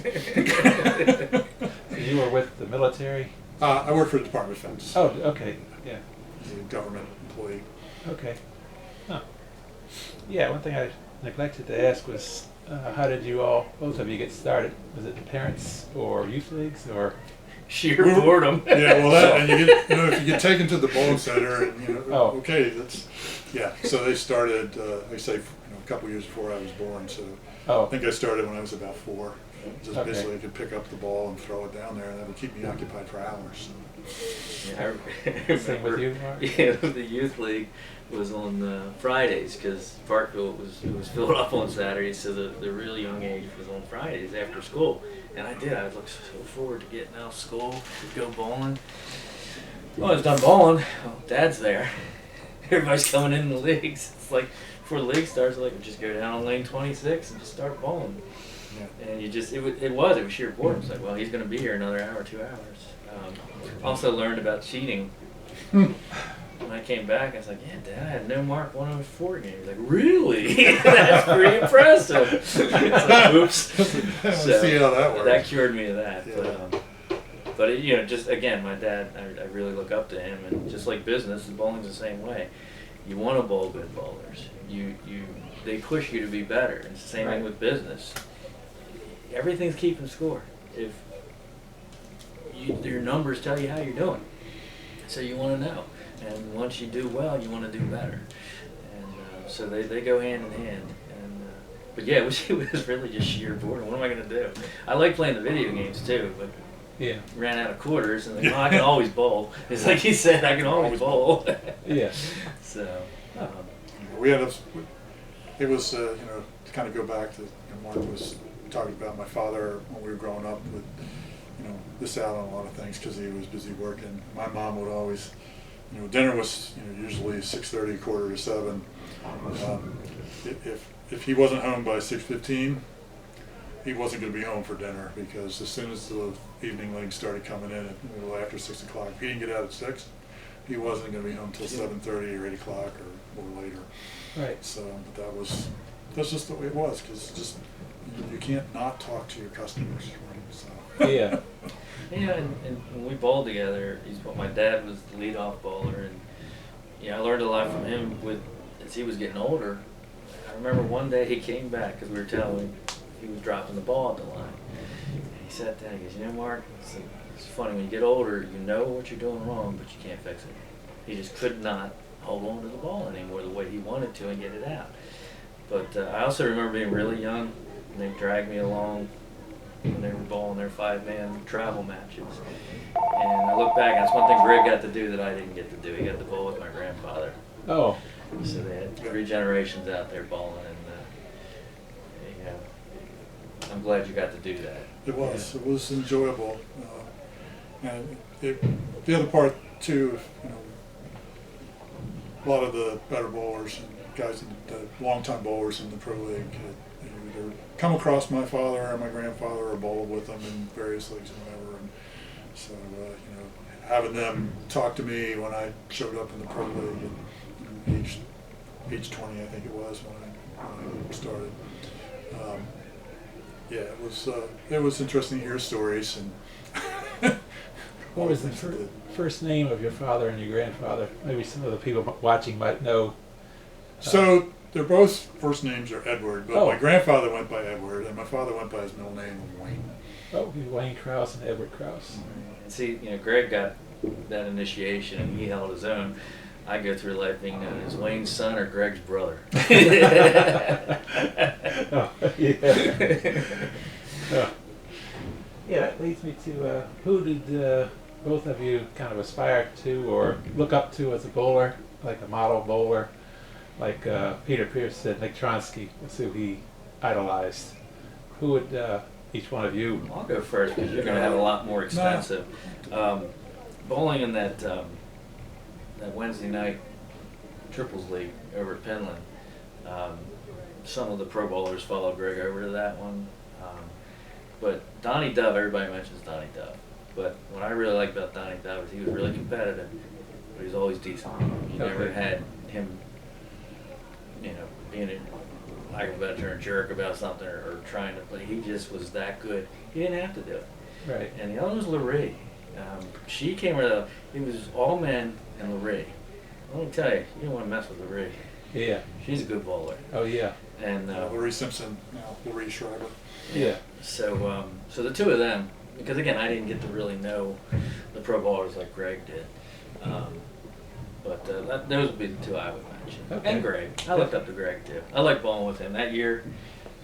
So you were with the military? I worked for the Department of Defense. Oh, okay. Yeah. As a government employee. Okay. Huh. Yeah, one thing I neglected to ask was, how did you all, both of you, get started? Was it parents or youth leagues or? Sheer boredom. Yeah, well, and you get, if you get taken to the bowling center, and okay, that's, So they started, I say, a couple years before I was born. So I think I started when I was about 4. Just basically, I could pick up the ball and throw it down there, and that would keep me occupied for hours. So. I Same with you, Mark? Yeah, the youth league was on Fridays because Parkville was filled up on Saturdays, so the really young age was on Fridays after school. And I looked so forward to getting out of school, to go bowling. Well, I was done bowling. Well, Dad's there. Everybody's coming in the leagues. It's like before the league starts, like just go down on lane 26 and just start bowling. Yeah. And it was sheer boredom. It's like, well, he's going to be here another hour, 2 hours. Also learned about cheating. When I came back, I was like, yeah, Dad, I had no Mark 104 game. He's like, really? That's pretty impressive. It's like, oops. So see how that works. That cured me of that. Yeah. But just again, my dad, I really look up to him, and just like business, bowling's the same way. You want to bowl good bowlers. They push you to be better. It's the same thing with business. Everything's keeping score. If your numbers tell you how you're doing, so you want to know. And once you do well, you want to do better. And so they go hand in hand. And but yeah, it was really just sheer boredom. What am I going to do? I like playing the video games too, but Yeah. ran out of quarters, and like, well, I can always bowl. It's like he said, I can always bowl. Yeah. So, We had it was, to kind of go back to, Mark was talking about my father when we were growing up with, missed out on a lot of things because he was busy working. My mom would always, dinner was, usually 6:30, 6:45. If he wasn't home by 6:15, he wasn't going to be home for dinner, because as soon as the evening league started coming in after 6 o'clock, if he didn't get out at 6, he wasn't going to be home till 7:30 or 8 o'clock or more later. Right. So, but that's just the way it was, because just you can't not talk to your customers, right? So. Yeah. and when we bowled together, my dad was the leadoff bowler, and I learned a lot from him as he was getting older. I remember one day he came back because we were telling him he was dropping the ball at the line. And he sat down and he goes, Mark, it's funny, when you get older, you know what you're doing wrong, but you can't fix it. He just could not hold on to the ball anymore the way he wanted to and get it out. But I also remember being really young, and they dragged me along when they were bowling their 5-man travel matches. And I look back, and that's one thing Greg got to do that I didn't get to do. He got to bowl with my grandfather. Oh. So they had 3 generations out there bowling, and I'm glad you got to do that. It was enjoyable, and the other part too, a lot of the better bowlers and guys, the long-time bowlers in the pro league, either come across my father or my grandfather or bowled with them in various leagues and whatever, and so having them talk to me when I showed up in the pro league at age 20, I think it was when I started. It was interesting to hear stories. And what was the first name of your father and your grandfather? Maybe some of the people watching might know. So they're both first names are Edward, but my grandfather went by Edward, and my father went by his middle name of Wayne. Oh, Wayne Kraus and Edward Kraus. And see, Greg got that initiation, and he held his own. I go through life being known as Wayne's son or Greg's brother. Oh, yeah. Yeah, that leads me to who did both of you kind of aspire to or look up to as a bowler, like a model bowler? Like Peter Pierce said, Nick Tronsky was who he idolized. Who would each one of you? I'll go first because you're going to have a lot more expensive. Bowling in that Wednesday night triples league over at Penland, some of the pro bowlers followed Greg over to that one. But Donnie Dove, everybody mentions Donnie Dove. But what I really like about Donnie Dove is he was really competitive, but he was always decent. You never had him, being a, like a better term, jerk about something or trying to play. He just was that good. He didn't have to do it. Right. And the other was Laree. She came with it was all men and Laree. Let me tell you, you don't want to mess with Laree. Yeah. She's a good bowler. Oh, yeah. And Laree Simpson, now Laree Schreiber. Yeah. So the two of them, because again, I didn't get to really know the pro bowlers like Greg did. But those would be the two I would mention. Okay. And Greg. I looked up to Greg too. I liked bowling with him. That year,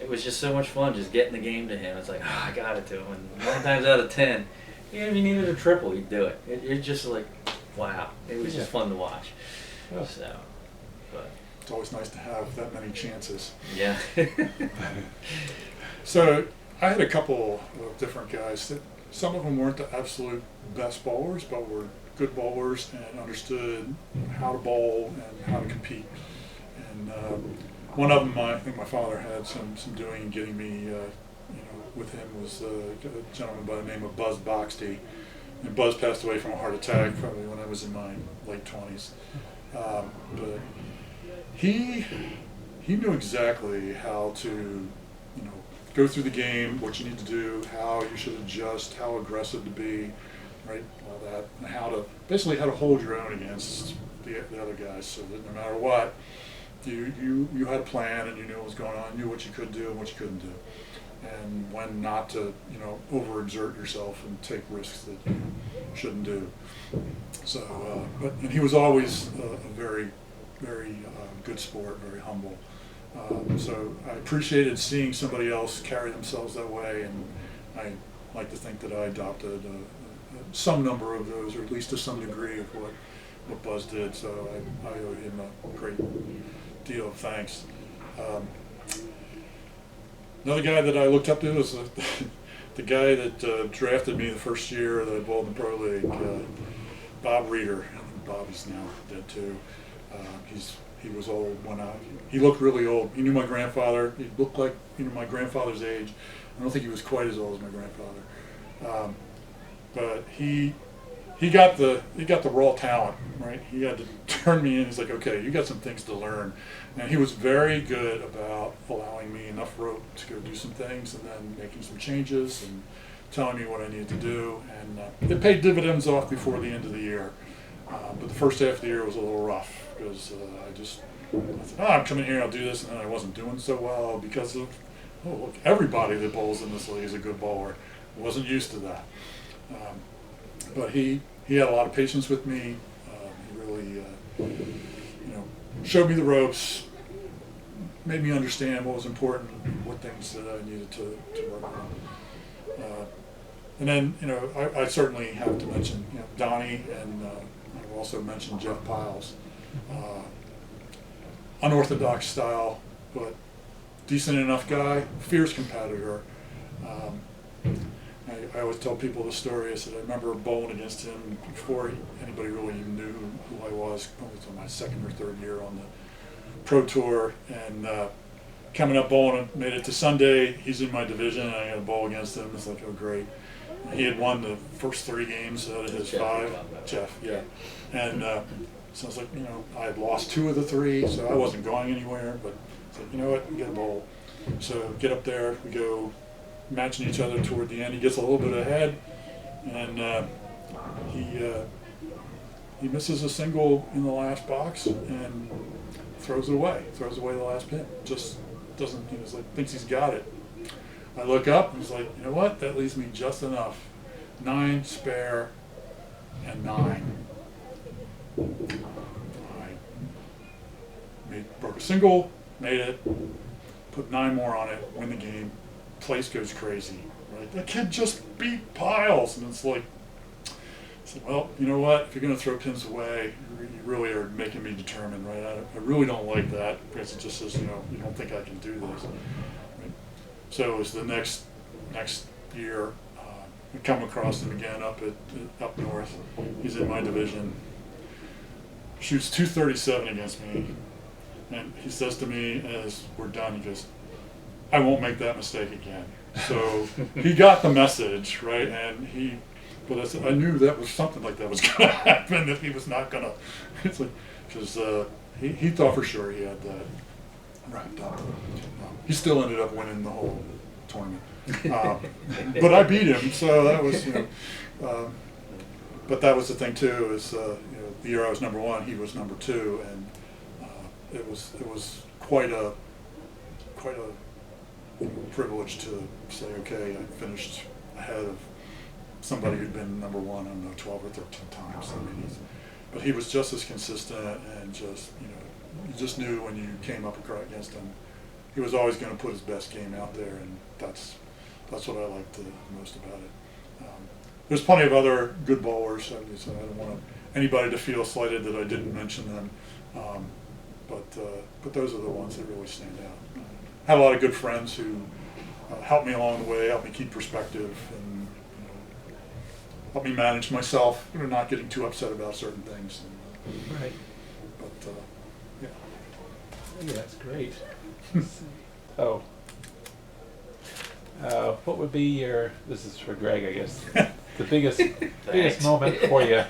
it was just so much fun just getting the game to him. It's like, I got it to him. And 9 times out of 10, even if he needed a triple, he'd do it. It's just like, wow. It was just fun to watch. Oh. So, but It's always nice to have that many chances. yeah. So I had a couple of different guys that some of them weren't the absolute best bowlers, but were good bowlers and understood how to bowl and how to compete. And one of them, I think my father had some doing in getting me, with him was a gentleman by the name of Buzz Boxty. And Buzz passed away from a heart attack probably when I was in my late 20s. But he knew exactly how to, go through the game, what you need to do, how you should adjust, how aggressive to be, right, all that, and how to hold your own against the other guys, so that no matter what, you had a plan and you knew what was going on, knew what you could do and what you couldn't do, and when not to, overexert yourself and take risks that you shouldn't do. So, and he was always a very, very good sport, very humble. So I appreciated seeing somebody else carry themselves that way, and I like to think that I adopted some number of those, or at least to some degree of what Buzz did. So I owe him a great deal of thanks. Another guy that I looked up to was the guy that drafted me the first year that I bowled in the Pro League, Bob Reeder. I think Bob is now dead too. He was old when he looked really old. He knew my grandfather. He looked like my grandfather's age. I don't think he was quite as old as my grandfather, but he got the raw talent, right? He had to turn me in. He's like, okay, you got some things to learn, and he was very good about allowing me enough rope to go do some things, and then making some changes and telling me what I needed to do, and it paid dividends off before the end of the year. But the first half of the year was a little rough because I said, I'm coming here, I'll do this, and then I wasn't doing so well because of, look, everybody that bowls in this league is a good bowler. I wasn't used to that. But he had a lot of patience with me. He really, showed me the ropes, made me understand what was important, what things that I needed to work on. And then, I certainly have to mention, Donnie, and I've also mentioned Jeff Piles. Unorthodox style, but decent enough guy, fierce competitor. I always tell people the story. I said I remember bowling against him before anybody really even knew who I was. It was my second or third year on the Pro Tour, and coming up bowling, made it to Sunday. He's in my division, and I got to bowl against him. It's like, oh great. He had won the first 3 games out of his 5. Jeff, yeah. And so I was like, I had lost 2 of the 3, so I wasn't going anywhere. But I said, you know what, we got to bowl. So get up there, we go matching each other toward the end. He gets a little bit ahead, and he misses a single in the last box and throws away the last pin. Just doesn't, he's like, thinks he's got it. I look up and he's like, you know what, that leaves me just enough. 9 spare and 9. I broke a single, made it, put 9 more on it, win the game. Place goes crazy, right? That kid just beat Piles, and it's like, I said, well, you know what? If you're going to throw pins away, you really are making me determined, right? I really don't like that because it just says, you don't think I can do this. Right? So it was the next year. We come across him again up north. He's in my division. Shoots 237 against me, and he says to me as we're done, he goes, I won't make that mistake again. So he got the message, right? And but I knew that was something like that was going to happen, that he was not going to. It's like, because he thought for sure he had that wrapped up. He still ended up winning the whole tournament. But I beat him, so that was, but that was the thing too, is, the year I was number 1, he was number 2, and it was quite a privilege to say, okay, I finished ahead of somebody who'd been number 1, I don't know, 12 or 13 times. I mean, but he was just as consistent, and just, you just knew when you came up against him, he was always going to put his best game out there, and that's what I liked the most about it. There's plenty of other good bowlers, so I don't want anybody to feel slighted that I didn't mention them, but those are the ones that really stand out. Had a lot of good friends who helped me along the way, helped me keep perspective, and helped me manage myself, not getting too upset about certain things. Right. But yeah. Yeah, that's great. So, what would be your? This is for Greg, I guess. The biggest moment for you.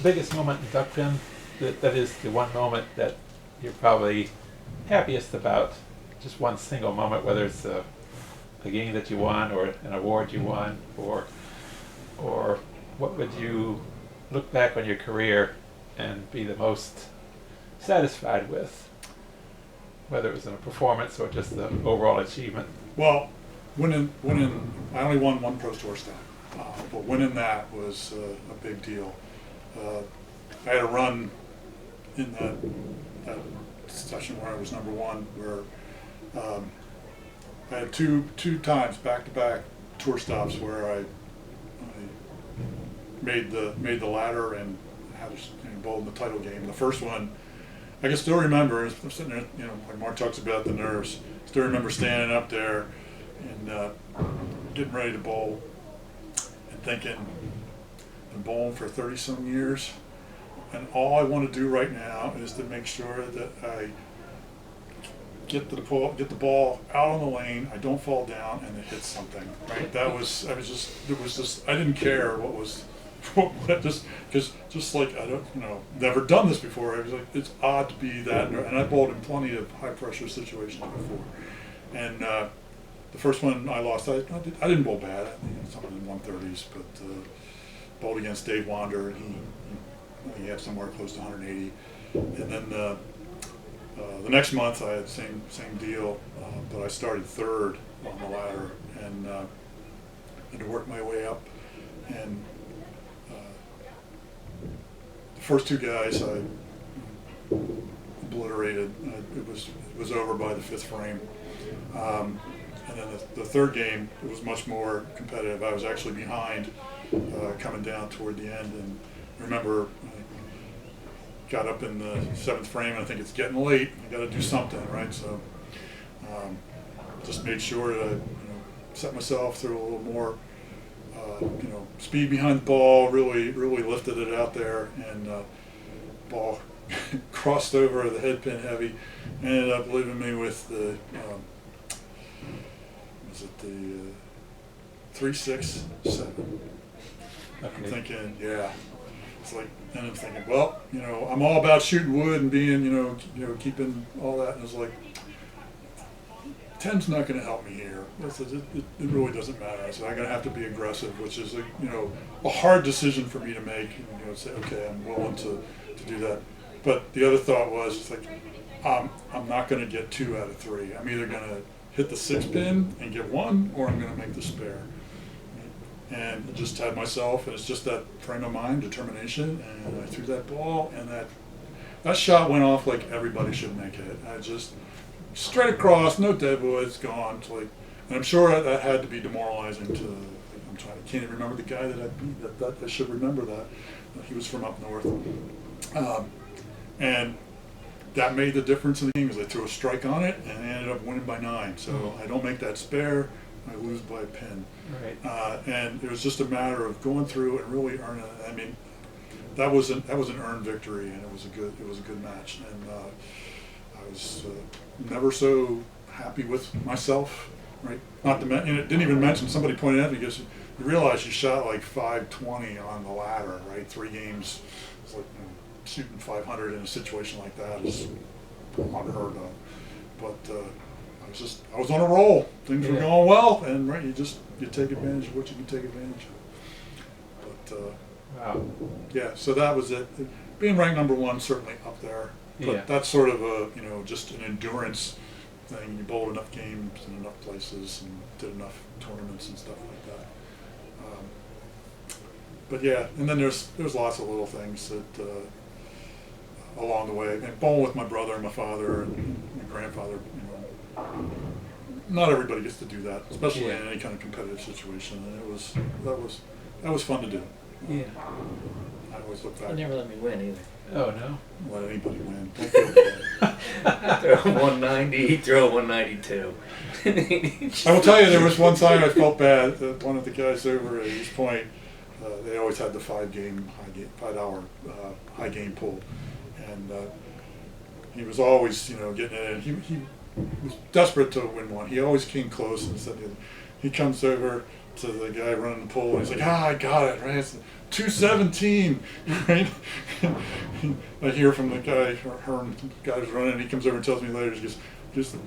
Biggest moment in duckpin. That is the one moment that you're probably happiest about. Just one single moment, whether it's a game that you won, or an award you won, or what would you look back on your career and be the most satisfied with, whether it was in a performance or just the overall achievement? Well, winning, I only won 1 Pro Tour stop, but winning that was a big deal. I had a run in that session where I was number 1, where I had two times back to back tour stops where I made the ladder and had a bowl in the title game. The first one, I can still remember. I'm sitting there, you know, when Mark talks about the nerves. Still remember standing up there and getting ready to bowl and thinking, I've been bowling for 30-some years, and all I want to do right now is to make sure that I get the ball out on the lane, I don't fall down, and it hits something. Right? It was just I didn't care what was. Just like I don't, you know, never done this before. I was like, it's odd to be that, and I bowled in plenty of high pressure situations before. And the first one I lost, I didn't bowl bad. I think something in 130s, but bowled against Dave Wander, and he had somewhere close to 180. And then the next month I had the same deal, but I started third on the ladder and had to work my way up. And the first two guys I obliterated. It was over by the fifth frame. And then the third game, it was much more competitive. I was actually behind coming down toward the end, and I remember I got up in the seventh frame, and I think it's getting late. I got to do something, right? So just made sure to set myself through a little more speed behind the ball. Really lifted it out there, and ball crossed over the head pin heavy. Ended up leaving me with the was it the 3-6-7. Okay. I'm thinking, yeah. It's like, and I'm thinking, well, I'm all about shooting wood and being, keeping all that. And it's like, 10's not going to help me here. It really doesn't matter. I said, I'm going to have to be aggressive, which is a hard decision for me to make. And, say, okay, I'm willing to do that. But the other thought was, it's like, I'm not going to get 2 out of 3. I'm either going to hit the 6 pin and get 1, or I'm going to make the spare. And I just had myself, and it's just that frame of mind, determination, and I threw that ball, and that shot went off like everybody should make it. I just straight across, no deadwood, gone. It's like, and I'm sure that had to be demoralizing to. I can't even remember the guy that I beat. That I should remember that. He was from up north, and that made the difference in the game because I threw a strike on it and I ended up winning by 9. So I don't make that spare. I lose by a pin. Right. And it was just a matter of going through and really earning it. I mean, that was an earned victory, and it was a good match. And I was never so happy with myself. Right. Not to mention, it didn't even mention. Somebody pointed out because you realize you shot like 520 on the ladder. Right. 3 games. It's like shooting 500 in a situation like that is unheard of. But I was on a roll. Things were going well, and right, you take advantage of what you can take advantage of. But wow. Yeah, so that was it. Being ranked number 1 certainly up there. But that's sort of a just an endurance thing. You bowled enough games in enough places and did enough tournaments and stuff like that. But yeah, and then there's lots of little things that along the way. And bowling with my brother and my father and my grandfather. Not everybody gets to do that, especially in any kind of competitive situation. And that was fun to do. Yeah. I always look back. You never let me win either. Oh no. Let anybody win. Don't feel bad. I throw 190, he throw 192. I will tell you, there was one time I felt bad that one of the guys over at East Point, they always had the 5-hour high game pool, and he was always getting it in. He was desperate to win one. He always came close, and said he comes over to the guy running the pool, and he's like, I got it, right? It's 217, right? I hear from the guy, guy who's running, and he comes over and tells me later, he goes,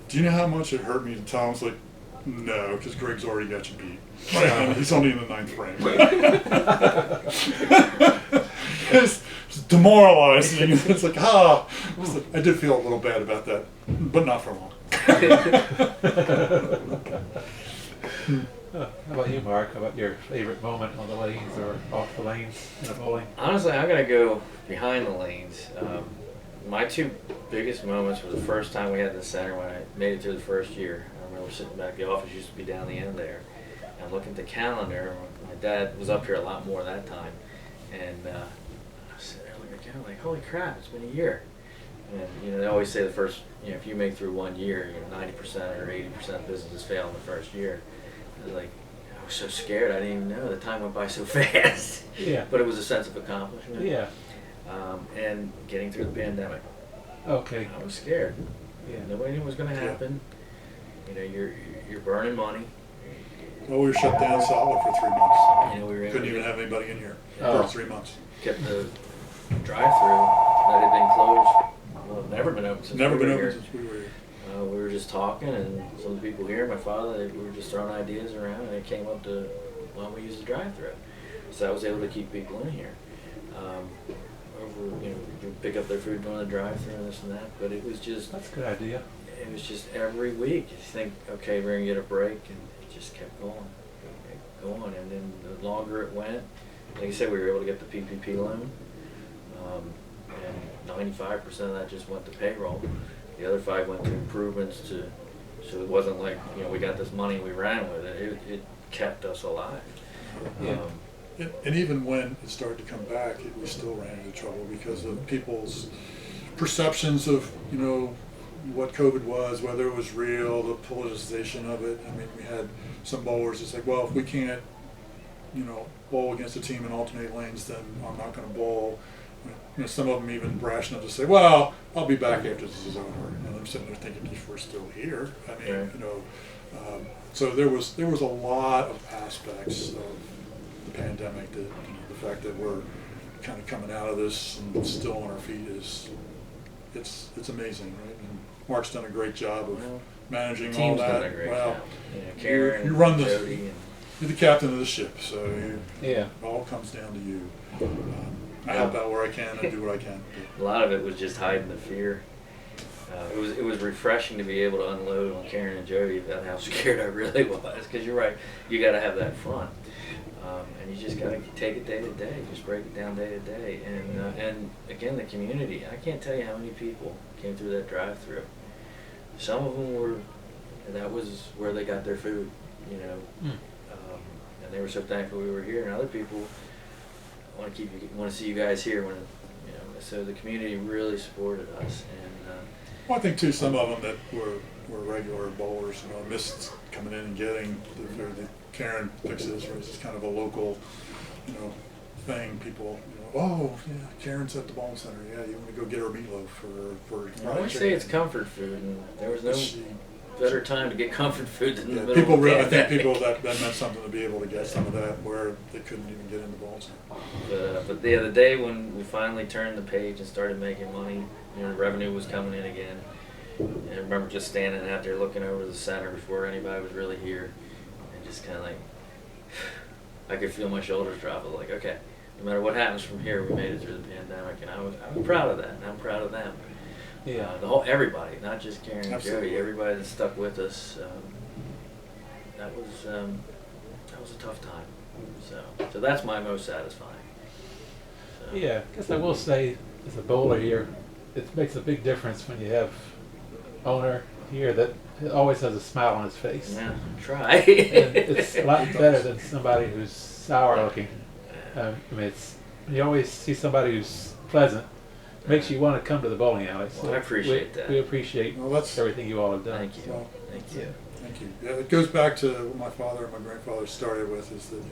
do you know how much it hurt me to tell him? I was like, no, because Greg's already got you beat. And he's only in the 9th frame. It's demoralizing. It's like, I did feel a little bad about that, but not for long. How about you, Mark? How about your favorite moment on the lanes or off the lanes in a bowling? Honestly, I'm going to go behind the lanes. My 2 biggest moments were the first time we had the center when I made it through the first year. I remember sitting back, the office used to be down the end there. I look at the calendar. My dad was up here a lot more that time, and I said, I look at the calendar like, holy crap, it's been a year. And they always say the first, if you make through 1 year, 90% or 80% of businesses fail in the first year. I was like, I was so scared, I didn't even know. The time went by so fast. Yeah. But it was a sense of accomplishment. Yeah. And getting through the pandemic. Okay. I was scared. Yeah. Nobody knew what was going to happen. You're burning money. Well, we were shut down solid for 3 months. We were Couldn't even have anybody in here Oh. for 3 months. Kept the drive-through that had been closed. Well, never been open since Never we been were open here. since we were here. We were just talking, and some of the people here, my father, we were just throwing ideas around, and it came up to, why don't we use the drive-through? So I was able to keep people in here. Pick up their food during the drive-through and this and that, but it was just... That's a good idea. It was just every week. You think, okay, we're going to get a break, and it just kept going. And then the longer it went, like I said, we were able to get the PPP loan, and 95% of that just went to payroll. The other 5 went to improvements so it wasn't like, we got this money and we ran with it. It kept us alive. Yeah. And even when it started to come back, we still ran into trouble because of people's perceptions of, what COVID was, whether it was real, the politicization of it. I mean, we had some bowlers that said, well, if we can't, bowl against a team in alternate lanes, then I'm not going to bowl. Some of them even brash enough to say, well, I'll be back after this is over. And I'm sitting there thinking, if we're still here. I mean, Right. So there was a lot of aspects of the pandemic that, the fact that we're kind of coming out of this and still on our feet it's amazing, right? And Mark's done a great job of managing all Team's that. done a great Well, job. Karen, you run this. Jody, and You're the captain of the ship, so Yeah. it all comes down to you. I help out where I can and do what I can. a lot of it was just hiding the fear. It was refreshing to be able to unload on Karen and Jody about how scared I really was. Because you're right, you got to have that front, and you just got to take it day to day, just break it down day to day. And again, the community. I can't tell you how many people came through that drive-through. Some of them that was where they got their food, and they were so thankful we were here. And other people want to see you guys here so the community really supported us. And Well, I think too, some of them that were regular bowlers, missed coming in and getting the Karen fixes, or it's kind of a local, thing. People, oh yeah, Karen's at the bowling center. Yeah, you want to go get her meatloaf for. I always say it's comfort food, and there was no better time to get comfort food than in the middle people of the really, I think pandemic. people that meant something to be able to get some of that where they couldn't even get in the bowling center. But the other day when we finally turned the page and started making money, the revenue was coming in again. And I remember just standing out there looking over the center before anybody was really here, and just kind of like, I could feel my shoulders drop. I was like, okay, no matter what happens from here, we made it through the pandemic, and I was proud of that, and I'm proud of them. Yeah. Everybody, not just Karen and Absolutely. Jody, everybody that stuck with us. That was a tough time. So that's my most satisfying. So. Yeah, I guess I will say, as a bowler here, it makes a big difference when you have owner here that always has a smile on his face. Yeah, try. And it's a lot better than somebody who's sour looking. You always see somebody who's pleasant. Makes you want to come to the bowling alley. So Well, I appreciate that. We appreciate Well, that's everything you all have done. Thank you. Well, Thank you. Thank you. Yeah, it goes back to what my father and my grandfather started with, is that,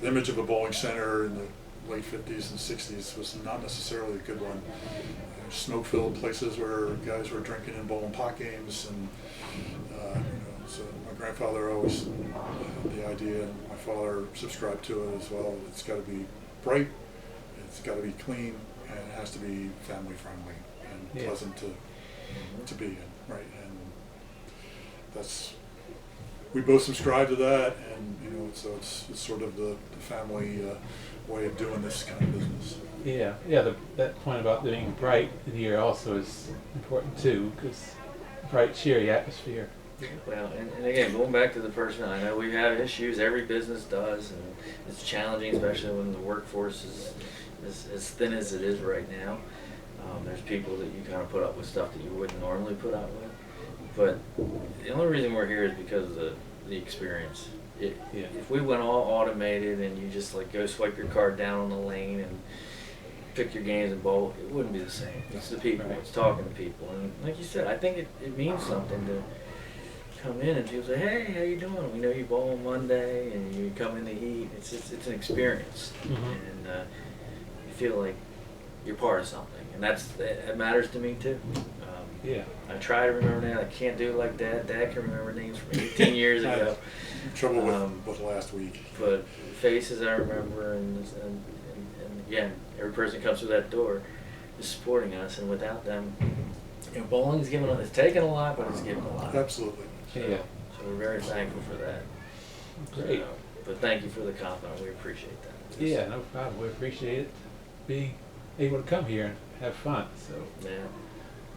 the image of a bowling center in the late 50s and 60s was not necessarily a good one. Smoke-filled places where guys were drinking and bowling pot games, and so my grandfather always had the idea, and my father subscribed to it as well. It's got to be bright, it's got to be clean, and it has to be family friendly and pleasant to be in, right? And we both subscribe to that, and so it's sort of the family way of doing this kind of business. Yeah. That point about being bright in here also is important too, because bright, cheery atmosphere. Well, and again, going back to the person, I know we have issues. Every business does, and it's challenging, especially when the workforce is as thin as it is right now. There's people that you kind of put up with stuff that you wouldn't normally put up with. But the only reason we're here is because of the experience. If we went all automated and you just like go swipe your card down on the lane and pick your games and bowl, it wouldn't be the same. It's the people. Right. It's talking to people. And like you said, I think it means something to come in and people say, hey, how you doing? We know you bowl on Monday and you come in to eat. It's an experience. And you feel like you're part of something. And that matters to me too. I try to remember names. I can't do it like Dad. Dad can remember names from 18 years ago. Trouble with last week. But faces I remember, and again, every person that comes through that door is supporting us, and without them, bowling's given. It's taken a lot, but it's given a lot. Absolutely. So we're very thankful for that. Great. But thank you for the compliment. We appreciate that. Yeah, no problem. We appreciate it being able to come here and have fun. So Yeah.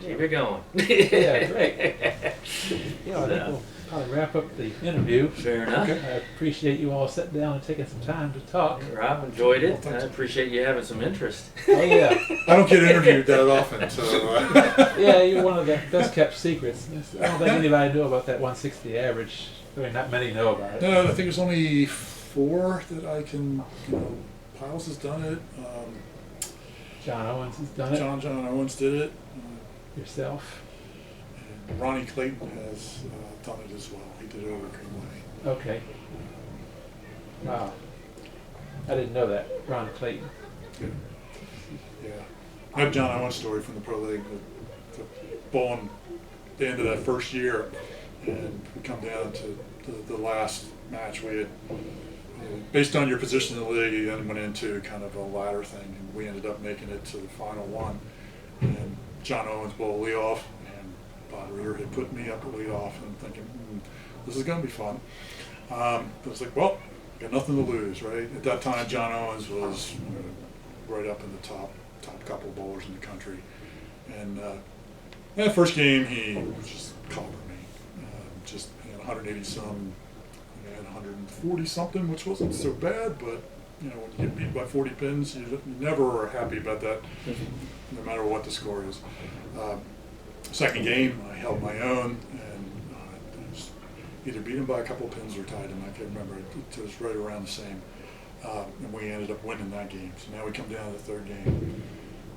Keep it going. Yeah, great. I think we'll probably wrap up the interview. Fair enough. I appreciate you all sitting down and taking some time to talk. Rob, enjoyed it. I appreciate you having some interest. Oh yeah. I don't get interviewed that often, so. Yeah, you're one of the best kept secrets. I don't think anybody knew about that 160 average. I mean, not many know about it. No, I think there's only 4 that I can, Piles has done it. John Owens has done it. John Owens did it. Yourself. And Ronnie Clayton has done it as well. He did it over Greenway. Okay. Wow. I didn't know that. Ron Clayton. Yeah. I have John Owens' story from the Pro League. The bowling the end of that first year, and we come down to the last match. We had, based on your position in the league, you then went into kind of a ladder thing, and we ended up making it to the final one. And John Owens bowled leadoff, and Bob Reeder had put me up at leadoff, and thinking, this is going to be fun. But I was like, well, got nothing to lose, right? At that time, John Owens was right up in the top couple of bowlers in the country. And that first game, he just collared me. He had 180 some, he had 140 something, which wasn't so bad, but when you get beat by 40 pins, you never are happy about that, no matter what the score is. Second game, I held my own, and either beat him by a couple pins or tied him. I can't remember. It was right around the same. And we ended up winning that game. So now we come down to the third game.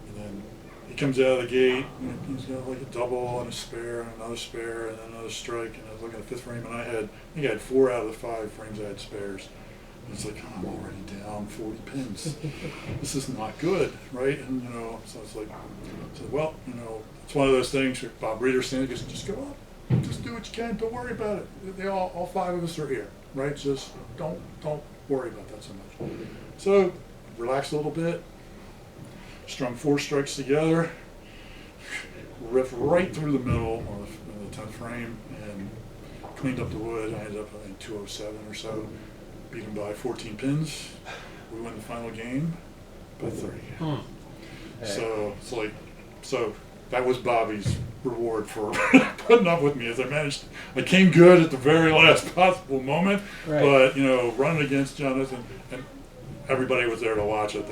And then he comes out of the gate, and he's got like a double and a spare and another spare and then another strike. And I was looking at the fifth frame, and I think I had 4 out of the 5 frames I had spares. And it's like, I'm already down 40 pins. This is not good, right? And, so it's like, well, it's one of those things where Bob Reeder standing goes, just go up. Just do what you can. Don't worry about it. They all 5 of us are here, right? Just don't worry about that so much. So relax a little bit. Strung 4 strikes together. Ripped right through the middle on the 10th frame and cleaned up the wood. I ended up I think 207 or so. Beat him by 14 pins. We win the final game by 30. So it's like that was Bobby's reward for putting up with me as I came good at the very last possible moment, right. But running against Jonathan, and everybody was there to watch it.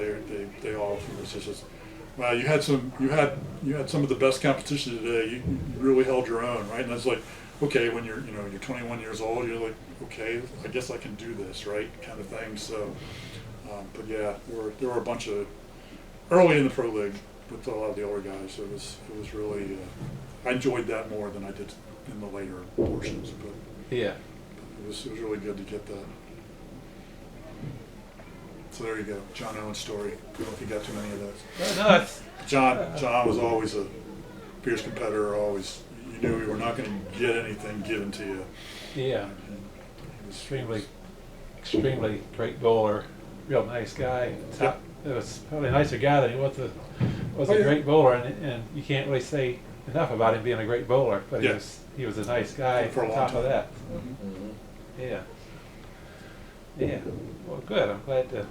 They all, it was just, wow, you had some of the best competition today. You really held your own, right? And it's like, okay, when you're 21 years old, you're like, okay, I guess I can do this, right? Kind of thing. So, but yeah, there were a bunch of early in the pro league with a lot of the older guys. So it was really, I enjoyed that more than I did in the later portions. But yeah, it was really good to get that. So there you go, John Owens' story. I don't know if you got too many of those. No, it's John was always a fierce competitor. Always, you knew you were not going to get anything given to you. Yeah, And extremely great bowler, real nice guy. Yep. It was probably a nicer guy than he was a great bowler, and you can't really say enough about him being a great bowler. But he was a nice guy for a on long top time. of that. Mm-hmm. Yeah. Well, good. I'm glad to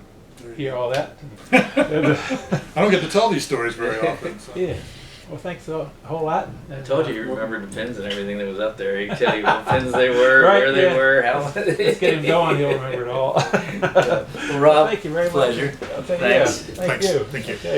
hear all that. I don't get to tell these stories very often. So. Yeah. Well, thanks a whole lot. I told you remembered the pins and everything that was up there. He can tell you what pins they were, where they were, how. Let's get him going. He'll remember it all. Well, Rob, thank you very much. Pleasure. Thanks. Thanks. Thank you. Thank you. Okay.